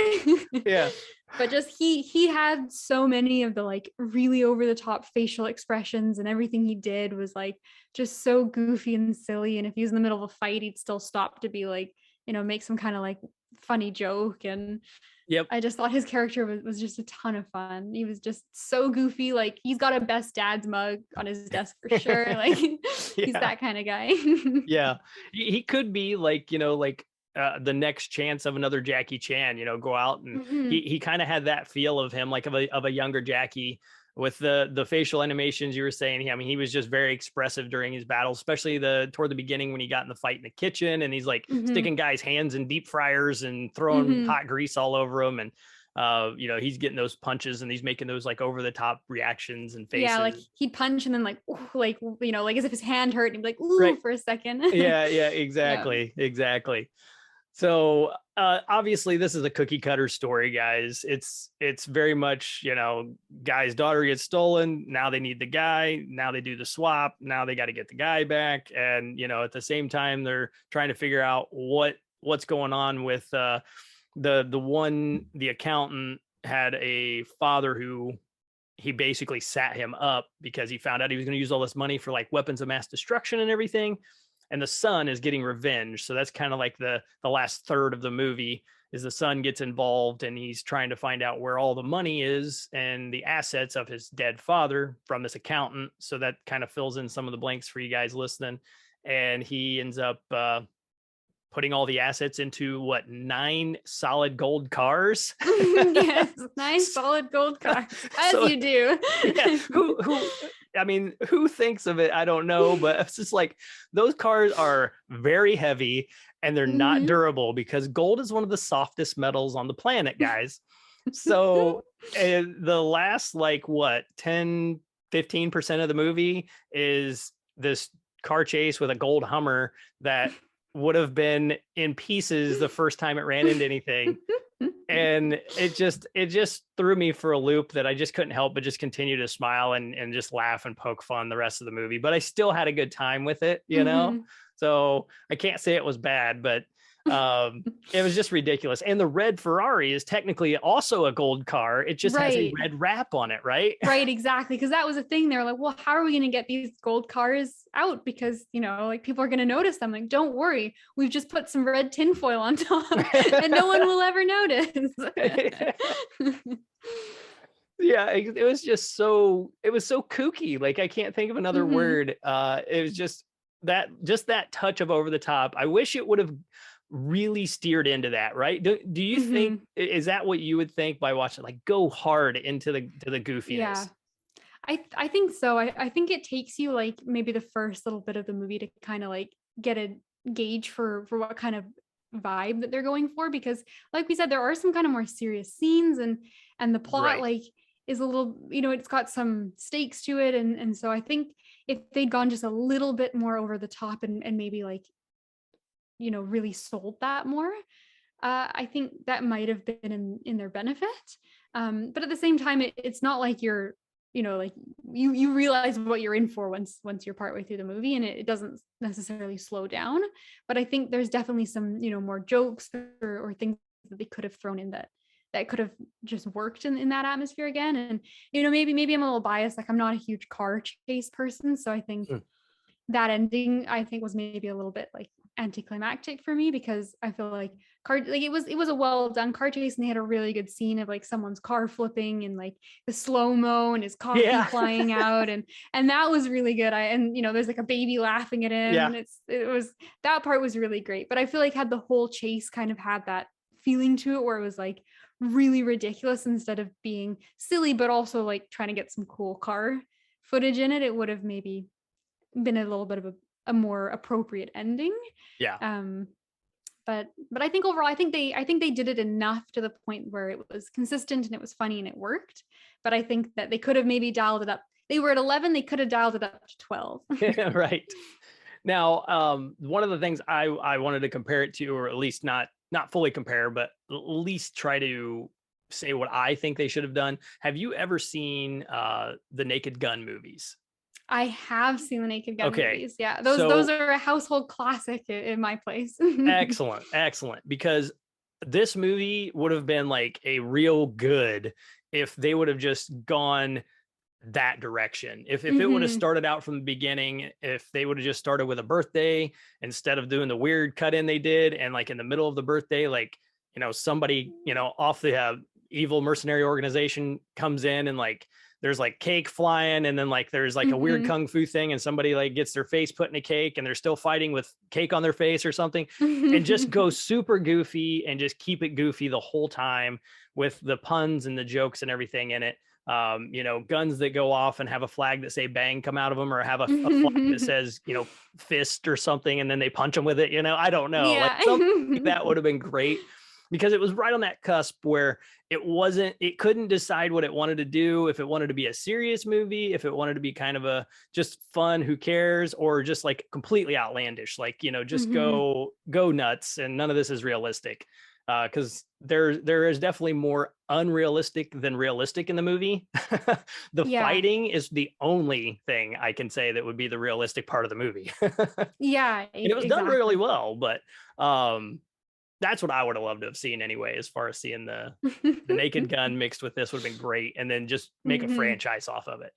But just he had so many of the like really over the top facial expressions, and everything he did was like just so goofy and silly. And if he was in the middle of a fight, he'd still stop to be like, make some kind of like funny joke. And I just thought his character was just a ton of fun. He was just so goofy. Like he's got a best dad's mug on his desk for sure. Like he's that kind of guy. He could be like, the next chance of another Jackie Chan, go out, and he kind of had that feel of him, like of a younger Jackie, with the facial animations you were saying. I mean, he was just very expressive during his battles, especially toward the beginning when he got in the fight in the kitchen, and he's like sticking guys' hands in deep fryers and throwing hot grease all over them. And he's getting those punches, and he's making those like over the top reactions and faces. Yeah, like he'd punch and then like like as if his hand hurt, and he'd be like, ooh, for a second. Exactly. So obviously this is a cookie cutter story, guys. It's very much, guy's daughter gets stolen. Now they need the guy. Now they do the swap. Now they got to get the guy back. And, at the same time, they're trying to figure out what's going on with the accountant had a father who he basically sat him up because he found out he was going to use all this money for like weapons of mass destruction and everything. And the son is getting revenge. So that's kind of like the last third of the movie, is the son gets involved, and he's trying to find out where all the money is and the assets of his dead father from this accountant. So that kind of fills in some of the blanks for you guys listening. And he ends up putting all the assets into 9 solid gold cars. Yes, 9 solid gold cars, as you do. Who thinks of it? I don't know, but it's just like those cars are very heavy, and they're not durable because gold is one of the softest metals on the planet, guys. So the last 10-15% of the movie is this car chase with a gold Hummer that would have been in pieces the first time it ran into anything. And it just threw me for a loop that I just couldn't help but just continue to smile and just laugh and poke fun the rest of the movie. But I still had a good time with it, So I can't say it was bad, but it was just ridiculous. And the red Ferrari is technically also a gold car. It just has a red wrap on it, right? Right, exactly. Because that was a thing. They're like, well, how are we going to get these gold cars out? Because, like people are going to notice them. Like, don't worry. We've just put some red tinfoil on top and no one will ever notice. Yeah, it was just so kooky. Like, I can't think of another word. It was just that touch of over the top. I wish it would have really steered into that, right? Do you think, is that what you would think by watching, like, go hard into the goofiness? Yeah, I think so. I think it takes you like maybe the first little bit of the movie to kind of like get a gauge for what kind of vibe that they're going for, because like we said, there are some kind of more serious scenes, and the plot like is a little, it's got some stakes to it, and so I think if they'd gone just a little bit more over the top and maybe like really sold that more, I think that might have been in their benefit. But at the same time, it's not like you're like you realize what you're in for once you're partway through the movie, and it doesn't necessarily slow down. But I think there's definitely some, more jokes or things that they could have thrown in that could have just worked in that atmosphere again. And maybe I'm a little biased, like I'm not a huge car chase person, so I think that ending, I think, was maybe a little bit like anticlimactic for me, because I feel like it was a well done car chase, and they had a really good scene of like someone's car flipping and like the slow-mo and his coffee flying out, and that was really good. There's like a baby laughing at him, and that part was really great. But I feel like had the whole chase kind of had that feeling to it where it was like really ridiculous instead of being silly, but also like trying to get some cool car footage in it, it would have maybe been a little bit of a more appropriate ending. But I think overall, I think they did it enough to the point where it was consistent and it was funny and it worked. But I think that they could have maybe dialed it up. They were at 11, they could have dialed it up to 12. Right. Now, one of the things I wanted to compare it to, or at least not fully compare, but at least try to say what I think they should have done. Have you ever seen the Naked Gun movies? I have seen the Naked Gun movies. Yeah, those are a household classic in my place. Excellent. Because this movie would have been like a real good if they would have just gone that direction. If it would have started out from the beginning, if they would have just started with a birthday instead of doing the weird cut in they did, and like in the middle of the birthday, like, somebody, off the evil mercenary organization comes in, and like there's like cake flying, and then like there's like a weird kung fu thing, and somebody like gets their face put in a cake and they're still fighting with cake on their face or something, and just go super goofy and just keep it goofy the whole time with the puns and the jokes and everything in it. Guns that go off and have a flag that say bang come out of them, or have a flag that says, fist or something, and then they punch them with it. I don't know. Yeah. Like something like that would have been great, because it was right on that cusp where it couldn't decide what it wanted to do, if it wanted to be a serious movie, if it wanted to be kind of a just fun, who cares, or just like completely outlandish, like, just go nuts, and none of this is realistic. Because there is definitely more unrealistic than realistic in the movie. The fighting is the only thing I can say that would be the realistic part of the movie. Yeah, and it was done really well, but that's what I would have loved to have seen anyway, as far as seeing the Naked Gun mixed with this would have been great, and then just make a franchise off of it,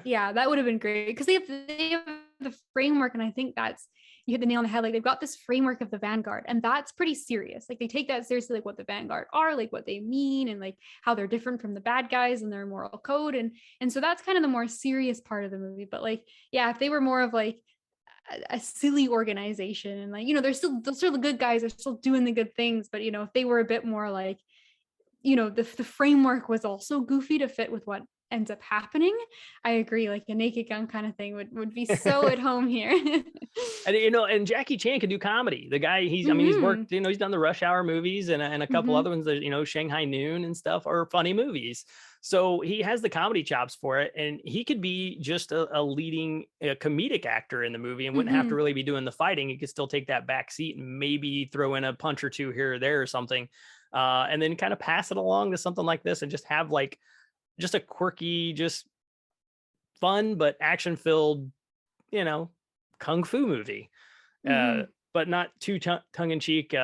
Yeah, that would have been great, because they have the framework, and I think you hit the nail on the head. Like, they've got this framework of the Vanguard, and that's pretty serious. Like, they take that seriously, like what the Vanguard are, like what they mean, and like how they're different from the bad guys and their moral code, and so that's kind of the more serious part of the movie. But like, yeah, if they were more of like a silly organization, and like, they're still the good guys, they're still doing the good things, but if they were a bit more like, the framework was also goofy to fit with what ends up happening, I agree, like a Naked Gun kind of thing would be so at home here. And and Jackie Chan can do comedy. The guy, he's worked, he's done the Rush Hour movies and a couple other ones that, Shanghai Noon and stuff are funny movies. So he has the comedy chops for it, and he could be just a leading comedic actor in the movie, and wouldn't have to really be doing the fighting. He could still take that back seat and maybe throw in a punch or two here or there or something, and then kind of pass it along to something like this, and just have like just a quirky, just fun but action filled, kung fu movie. But not too tongue in cheek.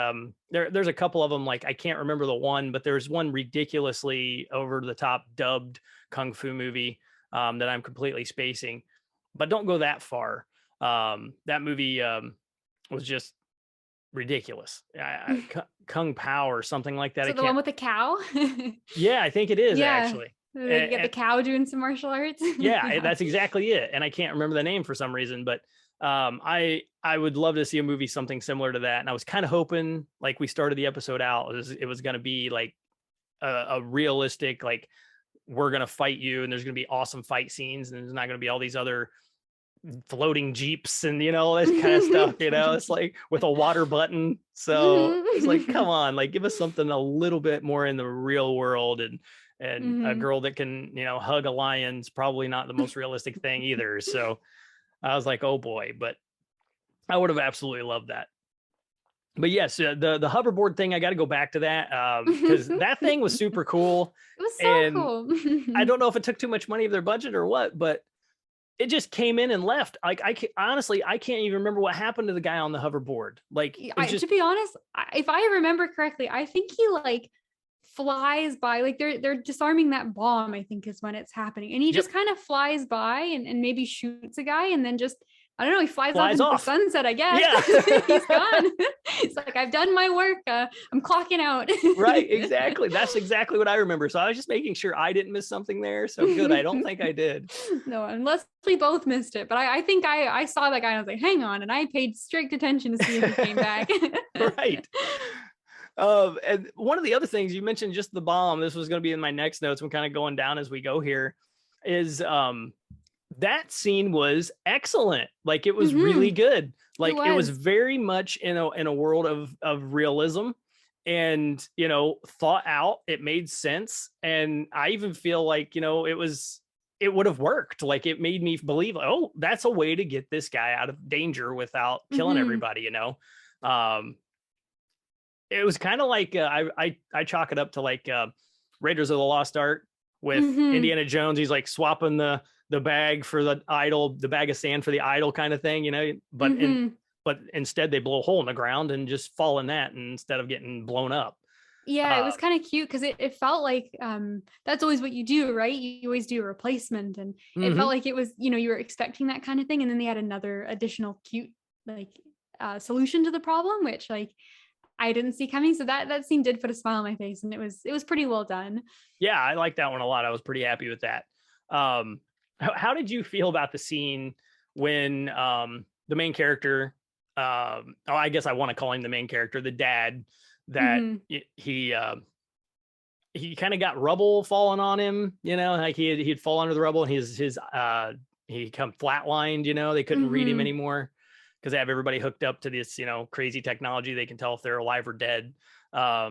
There's a couple of them, like I can't remember the one, but there's one ridiculously over the top dubbed kung fu movie that I'm completely spacing. But don't go that far. That movie was just ridiculous. Kung Pao or something like that. So the one with the cow? Yeah, I think it is actually. They get the cow doing some martial arts. Yeah, that's exactly it. And I can't remember the name for some reason, but I would love to see a movie something similar to that. And I was kind of hoping, like we started the episode out, it was going to be like a realistic, like, we're going to fight you and there's going to be awesome fight scenes, and there's not going to be all these other floating jeeps and this kind of stuff. It's like with a water button. So it's like, come on, like, give us something a little bit more in the real world. And a girl that can hug a lion's probably not the most realistic thing either. So I was like, oh boy, but I would have absolutely loved that. but yes, the hoverboard thing, I got to go back to that because that thing was super cool. It was so And I cool. don't know if it took too much money of their budget or what, but it just came in and left. Like honestly, I can't even remember what happened to the guy on the hoverboard. Like it's To just be honest, if I remember correctly, I think he like flies by, like they're disarming that bomb, I think is when it's happening, and he yep, just kind of flies by and maybe shoots a guy, and then just, I don't know, he flies off flies into the off. sunset, I guess. Yeah. He's gone. He's like, I've done my work, I'm clocking out. Right, exactly. That's exactly what I remember. So I was just making sure I didn't miss something there. So good. I don't think I did. No, unless we both missed it, but I think I saw that guy and I was like, hang on, and I paid strict attention to see if he came back. Right. And one of the other things you mentioned, just the bomb, this was going to be in my next notes. I'm kind of going down as we go here, is that scene was excellent. Like it was really good. Like it was very much in a world of realism and, you know, thought out. It made sense. And I even feel like, you know, it would have worked. Like it made me believe, oh, that's a way to get this guy out of danger without killing everybody, you know? It was kind of like I chalk it up to like Raiders of the Lost Ark with Indiana Jones. He's like swapping the bag for the idol, the bag of sand for the idol kind of thing, you know. But but instead they blow a hole in the ground and just fall in that instead of getting blown up. Yeah, it was kind of cute because it felt like that's always what you do, right? You always do a replacement, and it felt like it was, you know, you were expecting that kind of thing, and then they had another additional cute like solution to the problem, which like I didn't see coming. So that scene did put a smile on my face, and it was pretty well done. Yeah, I like that one a lot. I was pretty happy with that. How did you feel about the scene when the main character, I guess I want to call him the main character, the dad, that he kind of got rubble falling on him, you know, like he'd fall under the rubble and he come flatlined, you know, they couldn't read him anymore because they have everybody hooked up to this, you know, crazy technology. They can tell if they're alive or dead. How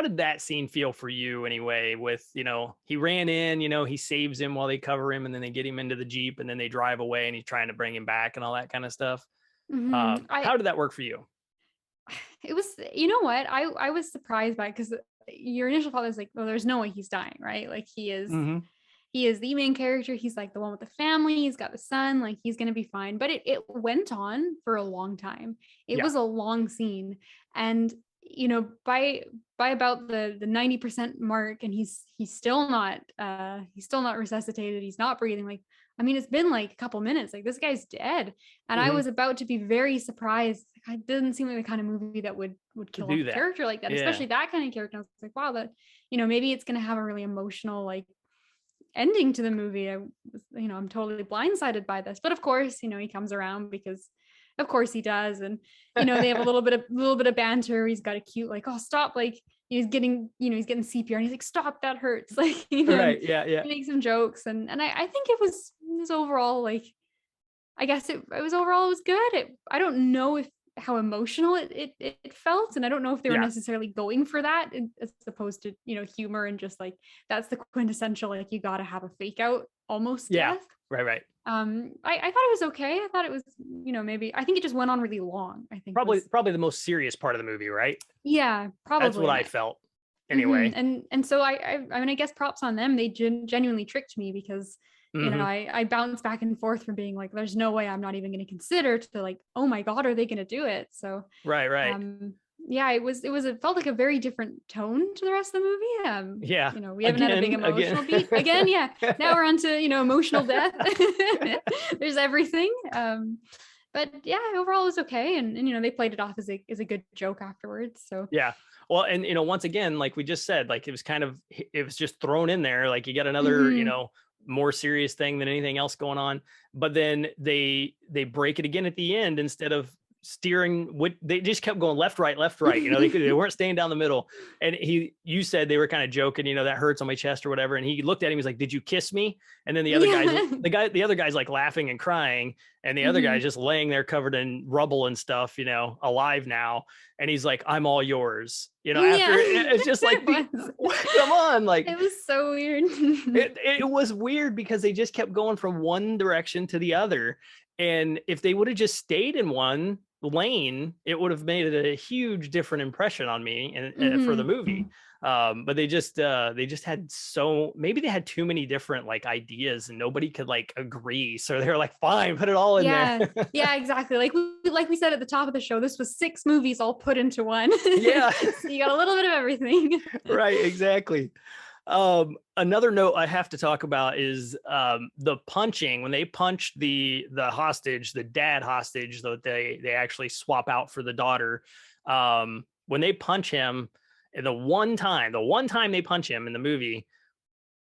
did that scene feel for you anyway? With, you know, he ran in, you know, he saves him while they cover him and then they get him into the Jeep and then they drive away and he's trying to bring him back and all that kind of stuff. How did that work for you? It was, you know what, I was surprised by it because your initial thought is like, well, there's no way he's dying, right? Like he is the main character. He's like the one with the family. He's got the son. Like he's going to be fine. But it went on for a long time. It was a long scene. And, you know, by about the 90% mark, and he's still not resuscitated. He's not breathing. Like, I mean, it's been like a couple minutes. Like this guy's dead. And I was about to be very surprised. Like, it didn't seem like the kind of movie that would kill a character like that, especially that kind of character. I was like, wow, that, you know, maybe it's going to have a really emotional, like, ending to the movie. I'm totally blindsided by this, but of course, you know, he comes around because of course he does. And, you know, they have a little bit of banter. He's got a cute, like, oh, stop. Like he's getting CPR and he's like, stop, that hurts. Like, you know, right. Yeah. Yeah. He makes some jokes. And I think it was overall, like, I guess it was overall, it was good. I don't know if how emotional it felt, and I don't know if they were necessarily going for that as opposed to, you know, humor and just like that's the quintessential, like, you got to have a fake out almost death. Right. I thought it was okay. I thought it was, you know, maybe I think it just went on really long. I think probably the most serious part of the movie, right? Yeah, probably. That's what I felt anyway. And so I mean, I guess props on them. They genuinely tricked me because you know, I bounced back and forth from being like, there's no way I'm not even going to consider, to like, oh my God, are they going to do it? So right. Yeah, it felt like a very different tone to the rest of the movie. Yeah. You know, we haven't had a big emotional beat again. Yeah. Now we're on to, you know, emotional death. There's everything. But yeah, overall it was okay. And you know, they played it off as a good joke afterwards. So yeah. Well, and you know, once again, like we just said, like it was just thrown in there. Like you got another, you know, more serious thing than anything else going on, but then they break it again at the end. Instead of steering, they just kept going left right, you know, they weren't staying down the middle. And you said they were kind of joking, you know, that hurts on my chest or whatever, and he looked at him, he's like, did you kiss me? And then the other guy's like laughing and crying, and the other guy's just laying there covered in rubble and stuff, you know, alive now, and he's like, I'm all yours, you know. After it's just like come on, like it was so weird. it was weird because they just kept going from one direction to the other, and if they would have just stayed in one, lane, it would have made a huge different impression on me and for the Mhm. movie. But they just had maybe they had too many different like ideas and nobody could like agree. So they're like, fine, put it all in there. Yeah. Yeah, exactly. Like we said at the top of the show, this was 6 movies all put into one. Yeah. So you got a little bit of everything. Right, exactly. Another note I have to talk about is the punching when they punched the hostage, the dad hostage that they actually swap out for the daughter. When they punch him, and the one time they punch him in the movie,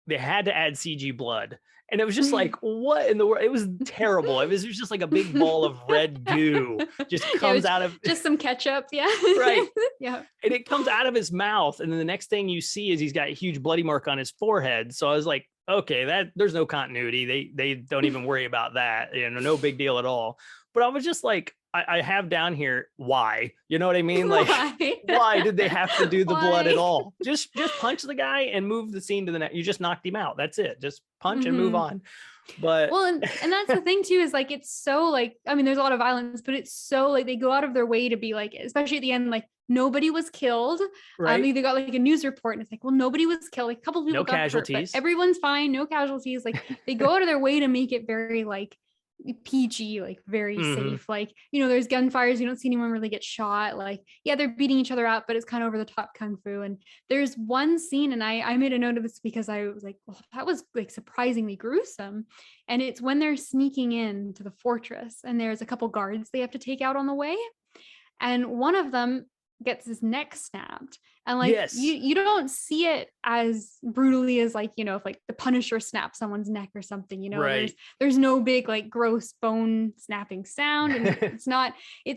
they had to add CG blood. And it was just like, what in the world? It was terrible. It was just like a big ball of red goo just comes out of just some ketchup. Yeah. Right. Yeah. And it comes out of his mouth. And then the next thing you see is he's got a huge bloody mark on his forehead. So I was like, okay, there's no continuity. They don't even worry about that. No big deal at all. But I was just like, I have down here, why? You know what I mean? Like, why did they have to do the blood at all? Just punch the guy and move the scene to the next. You just knocked him out. That's it. Just punch and move on. But well, and that's the thing too, is like, it's so like, I mean, there's a lot of violence, but it's so like they go out of their way to be like, especially at the end, like nobody was killed. right. They got like a news report and it's like, well, nobody was killed. Like a couple of people got casualties. hurt, but everyone's fine. No casualties. Like they go out of their way to make it very like PG, like very safe. Like, there's gunfires. You don't see anyone really get shot. Like, yeah, they're beating each other up, but it's kind of over the top kung fu. And there's one scene, and I made a note of this because I was like, well, that was like surprisingly gruesome. And it's when they're sneaking into the fortress and there's a couple guards they have to take out on the way. And one of them gets his neck snapped. And like, yes. you don't see it as brutally as like, if like the Punisher snaps someone's neck or something, right. there's no big like gross bone snapping sound. And it's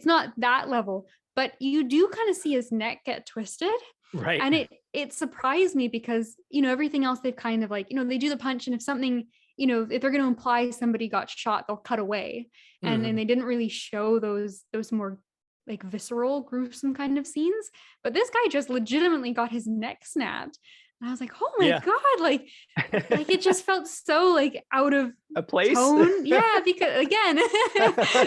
not that level, but you do kind of see his neck get twisted. Right. And it surprised me because, everything else they've kind of like, they do the punch, and if something, if they're going to imply somebody got shot, they'll cut away. And they didn't really show those more like visceral, gruesome kind of scenes. But this guy just legitimately got his neck snapped. And I was like, oh my God, like it just felt so like out of a place. Tone. Yeah, because again,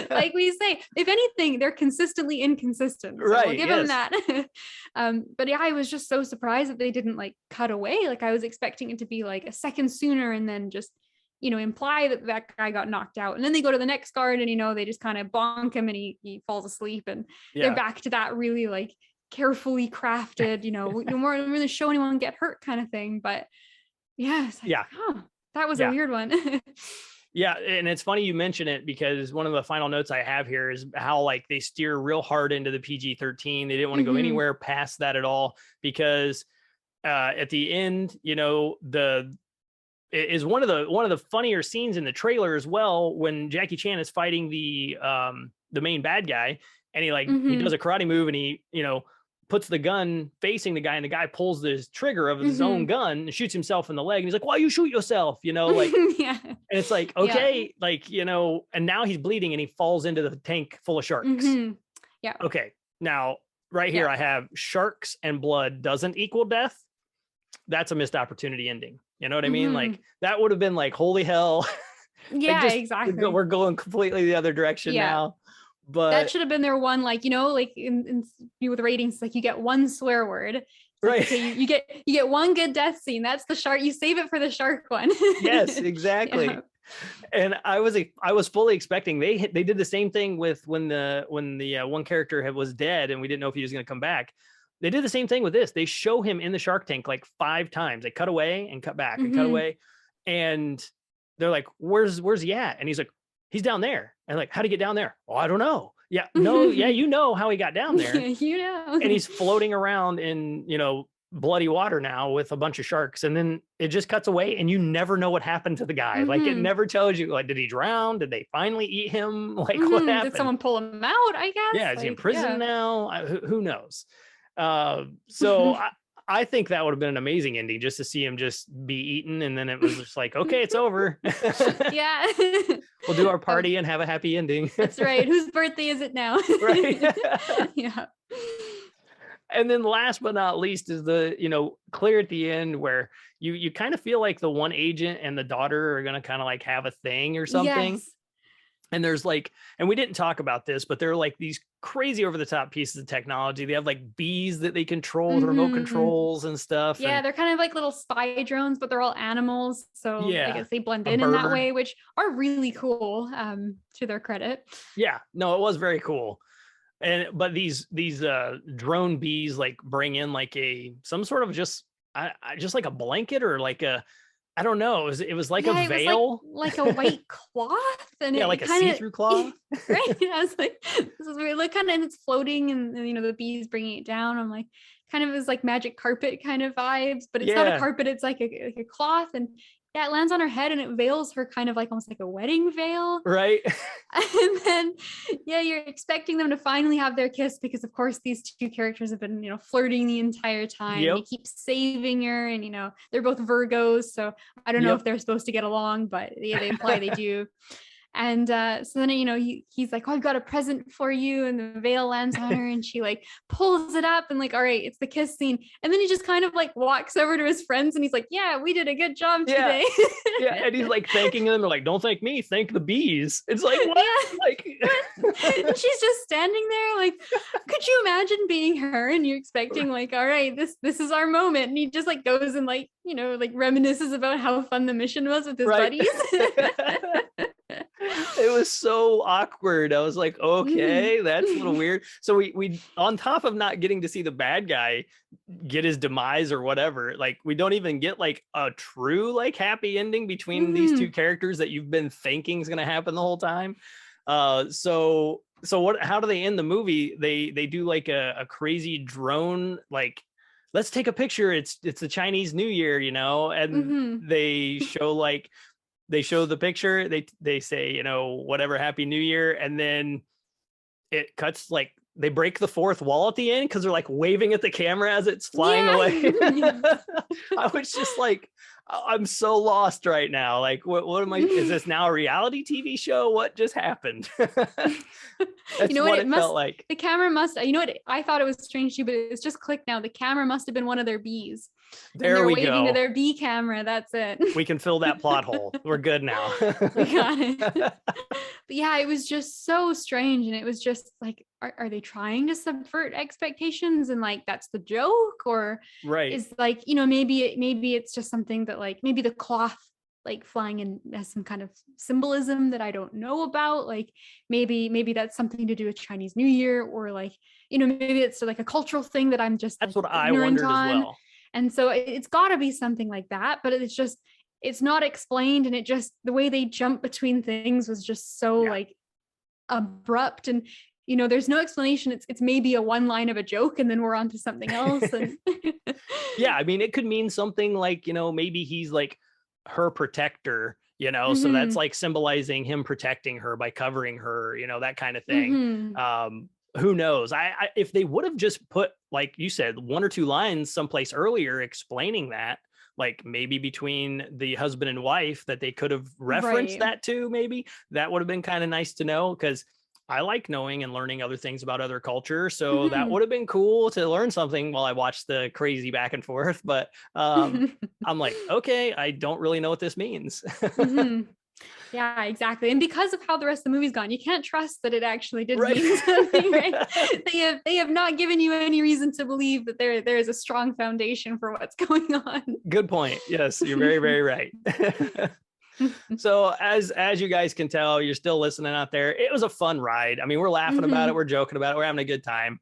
like we say, if anything, they're consistently inconsistent. So right. I'll give them that. But yeah, I was just so surprised that they didn't like cut away. Like I was expecting it to be like a second sooner and then just imply that guy got knocked out. And then they go to the next guard and, they just kind of bonk him and he falls asleep. And they're back to that really like carefully crafted, we don't really show anyone get hurt kind of thing. But yeah, it's like, oh, that was a weird one. Yeah. And it's funny you mention it because one of the final notes I have here is how like they steer real hard into the PG-13. They didn't want to go anywhere past that at all because at the end, it is one of the funnier scenes in the trailer as well when Jackie Chan is fighting the main bad guy and he like he does a karate move and he puts the gun facing the guy and the guy pulls the trigger of his own gun and shoots himself in the leg and he's like, why you shoot yourself, like and it's like, okay, like and now he's bleeding and he falls into the tank full of sharks. Okay, now right here I have sharks and blood doesn't equal death. That's a missed opportunity ending. You know what I mean? Like that would have been like, holy hell. Yeah, like exactly. We're going completely the other direction now. But that should have been their one, like, like in with ratings, like you get one swear word. Right. Okay, you get one good death scene. That's the shark. You save it for the shark one. Yes, exactly. And I was fully expecting they did the same thing with when the one character was dead and we didn't know if he was going to come back. They did the same thing with this. They show him in the shark tank like 5 times. They cut away and cut back and cut away. And they're like, where's he at? And he's like, he's down there. And like, how'd he get down there? Oh, I don't know. Yeah, no, yeah, how he got down there. And he's floating around in, bloody water now with a bunch of sharks. And then it just cuts away and you never know what happened to the guy. Like it never tells you, like, did he drown? Did they finally eat him? Like what happened? Did someone pull him out, I guess? Yeah, is he in prison now? Who knows? So I think that would have been an amazing ending just to see him just be eaten. And then it was just like, okay, it's over. Yeah. We'll do our party and have a happy ending. That's right. Whose birthday is it now? Right. Yeah. And then last but not least is the, clear at the end where you kind of feel like the one agent and the daughter are going to kind of like have a thing or something. Yes. And there's like, and we didn't talk about this, but there are like these crazy over the top pieces of technology. They have like bees that they control with remote controls and stuff. Yeah, And they're kind of like little spy drones, but they're all animals. So I yeah, guess they blend a in that bird. way, which are really cool, to their credit. Yeah, no, it was very cool. And but these drone bees like bring in like some sort of just just like a blanket or like a, I don't know, it was like a Yeah, it was like veil. a white cloth, and Yeah, it like a kind of see-through cloth. right. I was like, this is weird. Look, kind of, and it's floating, and the bees bringing it down. I'm like, kind of is like magic carpet kind of vibes, but it's not a Yeah, carpet. It's like a cloth, and yeah, it lands on her head and it veils her kind of like almost like a wedding veil. right. And then yeah, you're expecting them to finally have their kiss because of course these two characters have been flirting the entire time. Yep. He keeps saving her, and they're both Virgos, so I don't know Yep. if they're supposed to get along, but yeah, they imply they do. And so then he's like, oh, I've got a present for you, and the veil lands on her, and she like pulls it up and like, all right, it's the kiss scene. And then he just kind of like walks over to his friends and he's like, yeah, we did a good job Yeah. today. Yeah, and he's like thanking them. They're like, don't thank me, thank the bees. It's like, what? Yeah. Like And she's just standing there like, could you imagine being her and you're expecting like, all right, this is our moment, and he just like goes and like like reminisces about how fun the mission was with his right. buddies. It was so awkward. I was like, okay, that's a little weird. So we on top of not getting to see the bad guy get his demise or whatever, like we don't even get like a true like happy ending between these two characters that you've been thinking is going to happen the whole time. So what, how do they end the movie? They do like a crazy drone, like, let's take a picture, it's the Chinese New Year, and they show the picture, they say, whatever, Happy New Year, and then it cuts, like they break the fourth wall at the end because they're like waving at the camera as it's flying away. I was just like, I'm so lost right now. Like, what am I? Is this now a reality TV show? What just happened? That's what it felt like. The camera must, what, I thought it was strange too, but it's just clicked now. The camera must have been one of their bees. There we waving go. To their bee camera. That's it. We can fill that plot hole. We're good now. We got it. But yeah, it was just so strange. And it was just like, are they trying to subvert expectations? And like, that's the joke? Or right. is like, maybe it's just something that like, maybe the cloth like flying in has some kind of symbolism that I don't know about. Like maybe that's something to do with Chinese New Year, or like, maybe it's like a cultural thing that I'm just, that's like, what I wondered on. as well. And so it's got to be something like that, but it's not explained. And it just, the way they jump between things was just so like abrupt, and there's no explanation. It's maybe a one line of a joke and then we're on to something else. And yeah, I mean, it could mean something like, maybe he's like her protector, so that's like symbolizing him protecting her by covering her, that kind of thing. Who knows? I if they would have just put, like you said, one or two lines someplace earlier explaining that, like maybe between the husband and wife, that they could have referenced that to, maybe that would have been kind of nice to know, because I like knowing and learning other things about other cultures. So that would have been cool to learn something while I watched the crazy back and forth. But I'm like, okay, I don't really know what this means. Yeah, exactly. And because of how the rest of the movie's gone, you can't trust that it actually did mean something, right? They have not given you any reason to believe that there is a strong foundation for what's going on. Good point. Yes, you're very, very right. So as you guys can tell, you're still listening out there. It was a fun ride. I mean, we're laughing about it, we're joking about it, we're having a good time.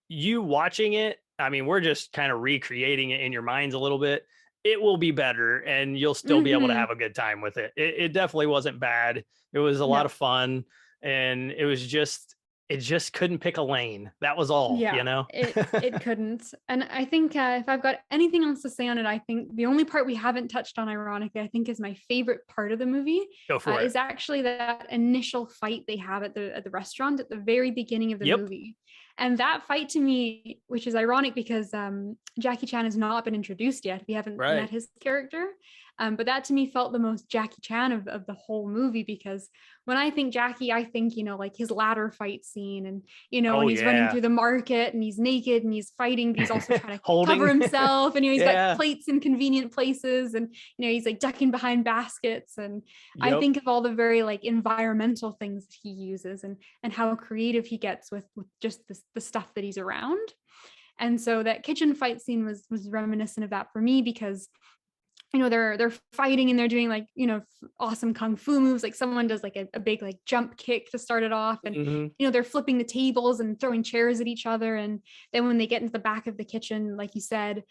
You watching it, I mean, we're just kind of recreating it in your minds a little bit. It will be better, and you'll still be able to have a good time with it. It definitely wasn't bad. It was a lot of fun, and it just couldn't pick a lane. That was all, it couldn't. And I think if I've got anything else to say on it, I think the only part we haven't touched on, ironically, I think is my favorite part of the movie. Go for it. Is actually that initial fight they have at the restaurant at the very beginning of the movie. And that fight to me, which is ironic because Jackie Chan has not been introduced yet. We haven't met his character. But that to me felt the most Jackie Chan of the whole movie, because when I think Jackie, I think, like his ladder fight scene, and, Oh when he's running yeah. through the market and he's naked and he's fighting, but he's also trying to Holding. cover himself, and, he's Yeah. got plates in convenient places, and, he's like ducking behind baskets. And I Yep. think of all the very like environmental things that he uses, and how creative he gets with just the stuff that he's around. And so that kitchen fight scene was reminiscent of that for me, because they're fighting and they're doing like, awesome kung fu moves. Like someone does like a big like jump kick to start it off, and Mm-hmm. they're flipping the tables and throwing chairs at each other. And then when they get into the back of the kitchen, like you said,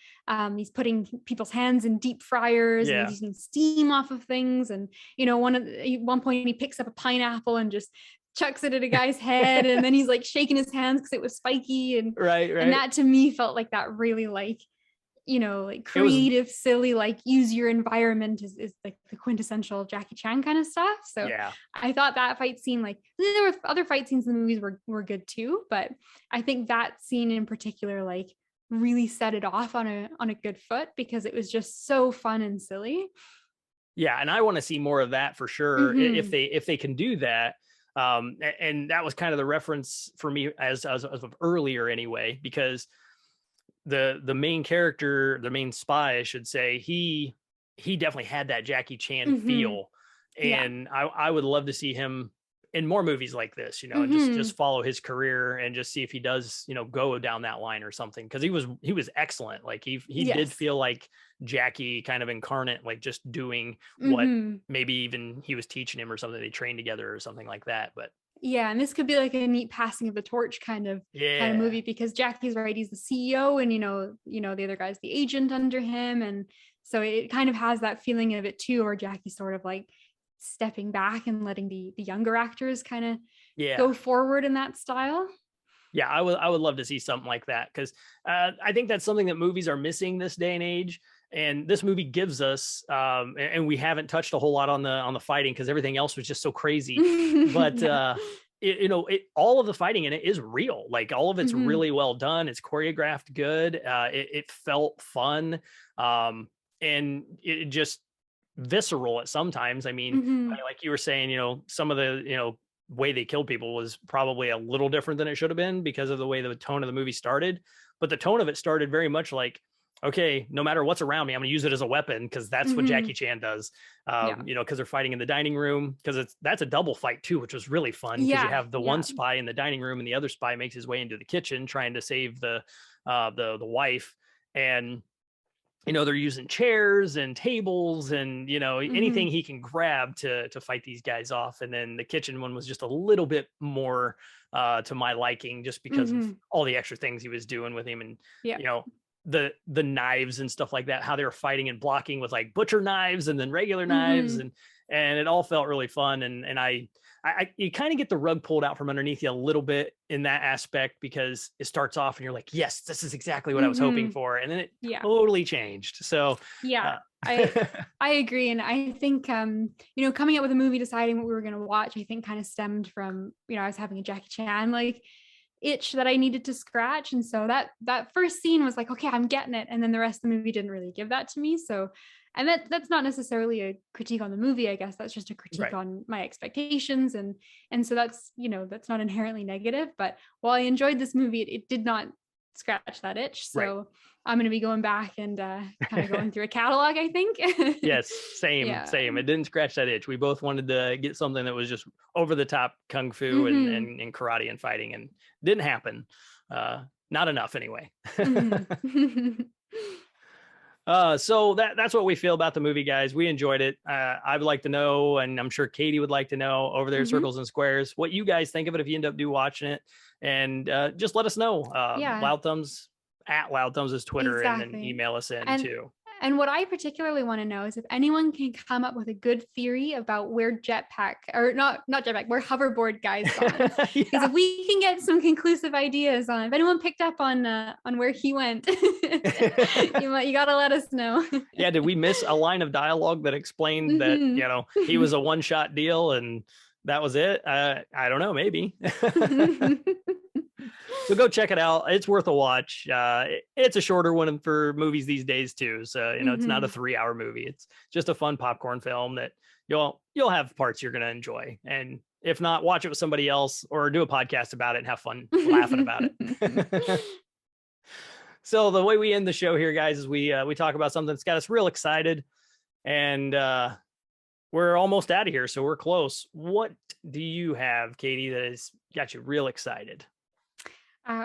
he's putting people's hands in deep fryers, and Yeah. he's using steam off of things. And one point he picks up a pineapple and just chucks it at a guy's head, and then he's like shaking his hands because it was spiky. And Right. and that to me felt like that really like, like It was. creative, silly, like use your environment is like the quintessential Jackie Chan kind of stuff. So Yeah. I thought that fight scene, like there were other fight scenes in the movies were good too, but I think that scene in particular, like really set it off on a good foot, because it was just so fun and silly. Yeah, and I want to see more of that for sure, if they can do that. And that was kind of the reference for me as of earlier anyway, because the main character, the main spy, I should say, he definitely had that Jackie Chan feel, and I would love to see him in more movies like this, and just follow his career and just see if he does, go down that line or something, because he was excellent. Like he did feel like Jackie kind of incarnate, like just doing what maybe even he was teaching him or something. They trained together or something like that. But yeah, and this could be like a neat passing of the torch kind of movie, because Jackie's right, he's the CEO, and the other guy's the agent under him, and so it kind of has that feeling of it too, where Jackie's sort of like stepping back and letting the younger actors kind of go forward in that style. Yeah, I would love to see something like that, because I think that's something that movies are missing this day and age. And this movie gives us, and we haven't touched a whole lot on the fighting, because everything else was just so crazy. But all of the fighting in it is real. Like all of it's really well done. It's choreographed good. It felt fun, and it just visceral at sometimes. I mean, like you were saying, some of the way they killed people was probably a little different than it should have been because of the way the tone of the movie started. But the tone of it started very much like, okay, no matter what's around me, I'm going to use it as a weapon, because that's what Jackie Chan does. Because they're fighting in the dining room, because that's a double fight too, which was really fun, because you have the one spy in the dining room and the other spy makes his way into the kitchen trying to save the wife. And they're using chairs and tables and anything he can grab to fight these guys off. And then the kitchen one was just a little bit more to my liking, just because of all the extra things he was doing with him. And the knives and stuff like that, how they were fighting and blocking with like butcher knives and then regular knives, and it all felt really fun. And I you kind of get the rug pulled out from underneath you a little bit in that aspect, because it starts off and you're like, yes, this is exactly what I was hoping for, and then it totally changed. So I agree. And I think coming up with a movie, deciding what we were going to watch, I think kind of stemmed from I was having a Jackie Chan like itch that I needed to scratch. And so that first scene was like, okay, I'm getting it. And then the rest of the movie didn't really give that to me. So, and that's not necessarily a critique on the movie, I guess. That's just a critique on my expectations. And so that's, that's not inherently negative, but while I enjoyed this movie, it did not scratch that itch. So I'm going to be going back and kind of going through a catalog, I think. Yes, same. It didn't scratch that itch. We both wanted to get something that was just over the top kung fu and karate and fighting, and didn't happen. Not enough anyway. So that's what we feel about the movie, guys. We enjoyed it. I would like to know, and I'm sure Katie would like to know over there, Circles and Squares, what you guys think of it if you end up watching it, and just let us know. Loud Thumbs at Loud Thumbs is Twitter, and then email us in too. And what I particularly want to know is if anyone can come up with a good theory about where jetpack, or not jetpack, where hoverboard guys gone. Because if we can get some conclusive ideas on, if anyone picked up on where he went, you got to let us know. Yeah, did we miss a line of dialogue that explained that he was a one-shot deal and that was it? I don't know, maybe. So go check it out. It's worth a watch. It's a shorter one for movies these days too. So, it's not a 3-hour movie. It's just a fun popcorn film that you'll have parts you're going to enjoy. And if not, watch it with somebody else or do a podcast about it and have fun laughing about it. So the way we end the show here, guys, is we talk about something that's got us real excited, and we're almost out of here. So we're close. What do you have, Katie, that has got you real excited?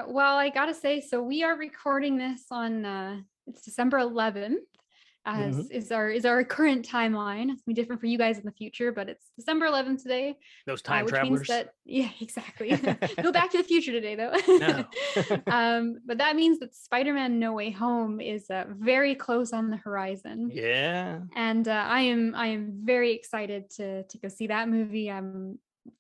Well, I gotta say, so we are recording this on it's December 11th, is our current timeline. It's gonna be different for you guys in the future, but it's December 11th today. Those time which travelers. Means that, yeah, exactly. No Back to the Future today, though. No. But that means that Spider-Man No Way Home is very close on the horizon. Yeah. And I am very excited to go see that movie.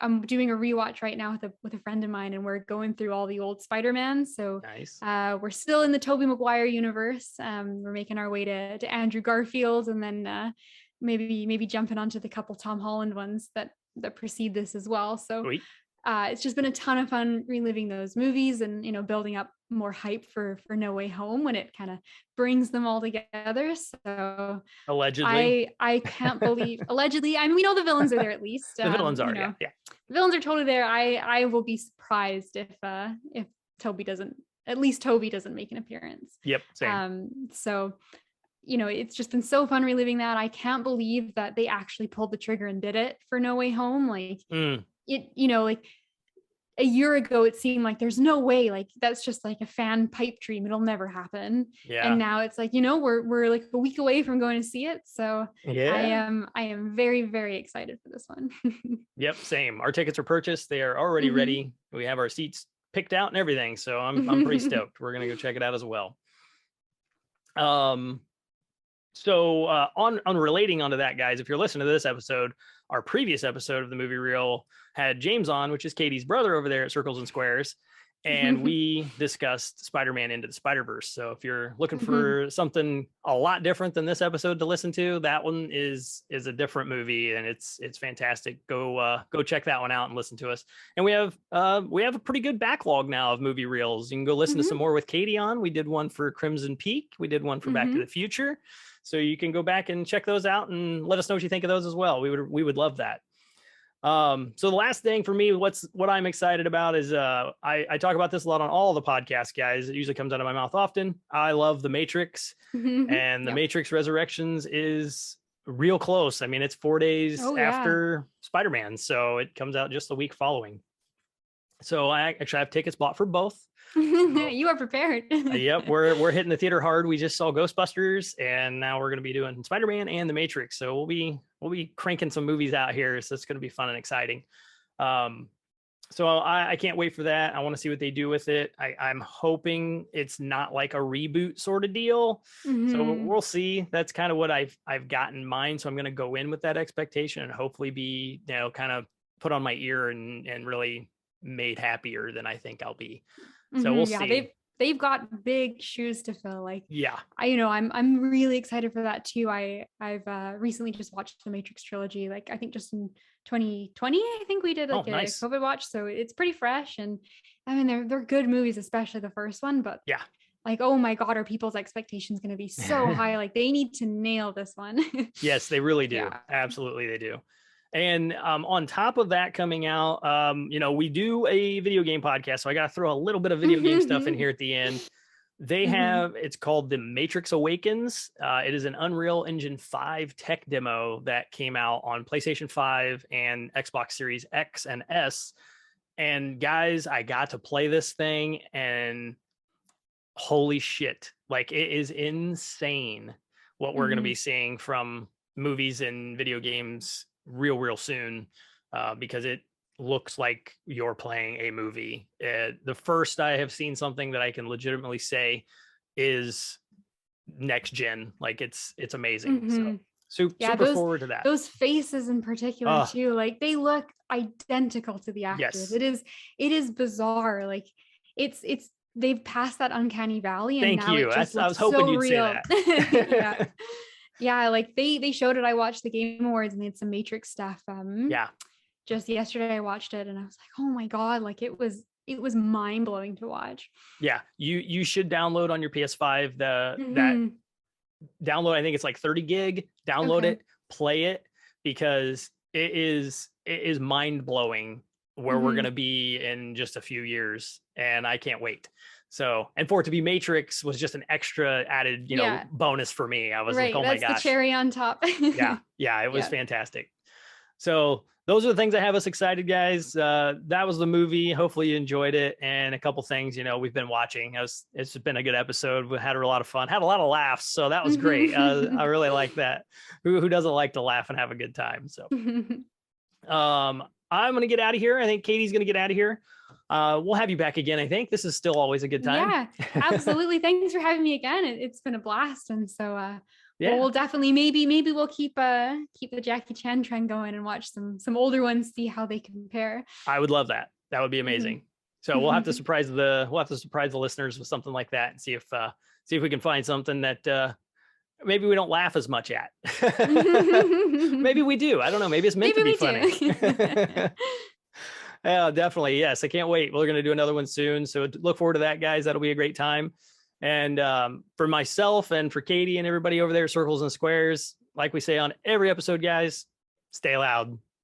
I'm doing a rewatch right now with a friend of mine, and we're going through all the old Spider-Man. So nice. We're still in the Tobey Maguire universe. We're making our way to Andrew Garfield, and then maybe jumping onto the couple Tom Holland ones that precede this as well. So it's just been a ton of fun reliving those movies and building up more hype for No Way Home when it kind of brings them all together. So allegedly, I can't believe allegedly. I mean, we know the villains are there at least. The villains are, yeah. The villains are totally there. I will be surprised if Toby doesn't make an appearance. Yep, same. So it's just been so fun reliving that. I can't believe that they actually pulled the trigger and did it for No Way Home. Like like a year ago, it seemed like there's no way, like that's just like a fan pipe dream. It'll never happen. Yeah. And now it's like, we're like a week away from going to see it. So yeah, I am very, very excited for this one. Yep, same. Our tickets are purchased. They are already ready. We have our seats picked out and everything. So I'm pretty stoked. We're going to go check it out as well. So on relating onto that, guys, if you're listening to this episode, our previous episode of the Movie Reel had James on, which is Katie's brother over there at Circles and Squares, and we discussed Spider-Man Into the Spider-Verse. So if you're looking for something a lot different than this episode to listen to, that one is a different movie, and it's fantastic. Go check that one out and listen to us. And we have a pretty good backlog now of movie reels. You can go listen to some more with Katie on. We did one for Crimson Peak. We did one for Back to the Future. So you can go back and check those out and let us know what you think of those as well. We would love that. So the last thing for me, what I'm excited about is I talk about this a lot on all the podcasts, guys. It usually comes out of my mouth often. I love The Matrix, and The Matrix Resurrections is real close. I mean, it's 4 days after Spider-Man, so it comes out just the week following. So I actually have tickets bought for both. You are prepared. Yep, we're hitting the theater hard. We just saw Ghostbusters, and now we're going to be doing Spider-Man and The Matrix. So we'll be cranking some movies out here. So it's going to be fun and exciting. So I can't wait for that. I want to see what they do with it. I'm hoping it's not like a reboot sort of deal. So we'll see. That's kind of what I've got in mind. So I'm going to go in with that expectation and hopefully be kind of put on my ear and really made happier than I think I'll be. So we'll see. They've got big shoes to fill. Like, yeah, I'm really excited for that too. I've recently just watched the Matrix trilogy. Like, I think just in 2020, I think we did like a COVID watch. So it's pretty fresh. And I mean, they're good movies, especially the first one. But yeah, like, oh my God, are people's expectations going to be so high? Like, they need to nail this one. Yes, they really do. Yeah. Absolutely, they do. And on top of that coming out, we do a video game podcast. So I got to throw a little bit of video game stuff in here at the end. They have, it's called The Matrix Awakens. It is an Unreal Engine 5 tech demo that came out on PlayStation 5 and Xbox Series X and S. And guys, I got to play this thing and holy shit. Like, it is insane what we're going to be seeing from movies and video games real soon, because it looks like you're playing a movie. The first I have seen something that I can legitimately say is next gen. Like, it's amazing. So super forward to that. Those faces in particular too, like they look identical to the actors. Yes. It is bizarre. Like it's they've passed that uncanny valley. And Thank you. I was hoping you'd say that. Yeah, like they showed it. I watched the Game Awards and they had some Matrix stuff. Just yesterday I watched it and I was like, oh my God, like it was it was mind blowing to watch. Yeah, you should download on your PS5 that download. I think it's like 30 gig. Download it, play it, because it is mind blowing where we're gonna be in just a few years, and I can't wait. So, and for it to be Matrix was just an extra added, bonus for me. I was like, oh my gosh, that's the cherry on top. yeah, it was fantastic. So those are the things that have us excited, guys. That was the movie. Hopefully you enjoyed it. And a couple things, we've been watching. It's been a good episode. We had a lot of fun, had a lot of laughs. So that was great. I really like that. Who doesn't like to laugh and have a good time? So I'm going to get out of here. I think Katie's going to get out of here. We'll have you back again. I think this is still always a good time. Yeah, absolutely. Thanks for having me again. It's been a blast. And so, we'll definitely, maybe we'll keep the Jackie Chan trend going and watch some older ones, see how they compare. I would love that. That would be amazing. So we'll have to surprise the listeners with something like that and see if we can find something that maybe we don't laugh as much at. Maybe we do. I don't know. Maybe it's meant to be funny. Yeah, definitely. Yes. I can't wait. We're going to do another one soon. So look forward to that, guys. That'll be a great time. And for myself and for Katie and everybody over there, Circles and Squares, like we say on every episode, guys, stay loud.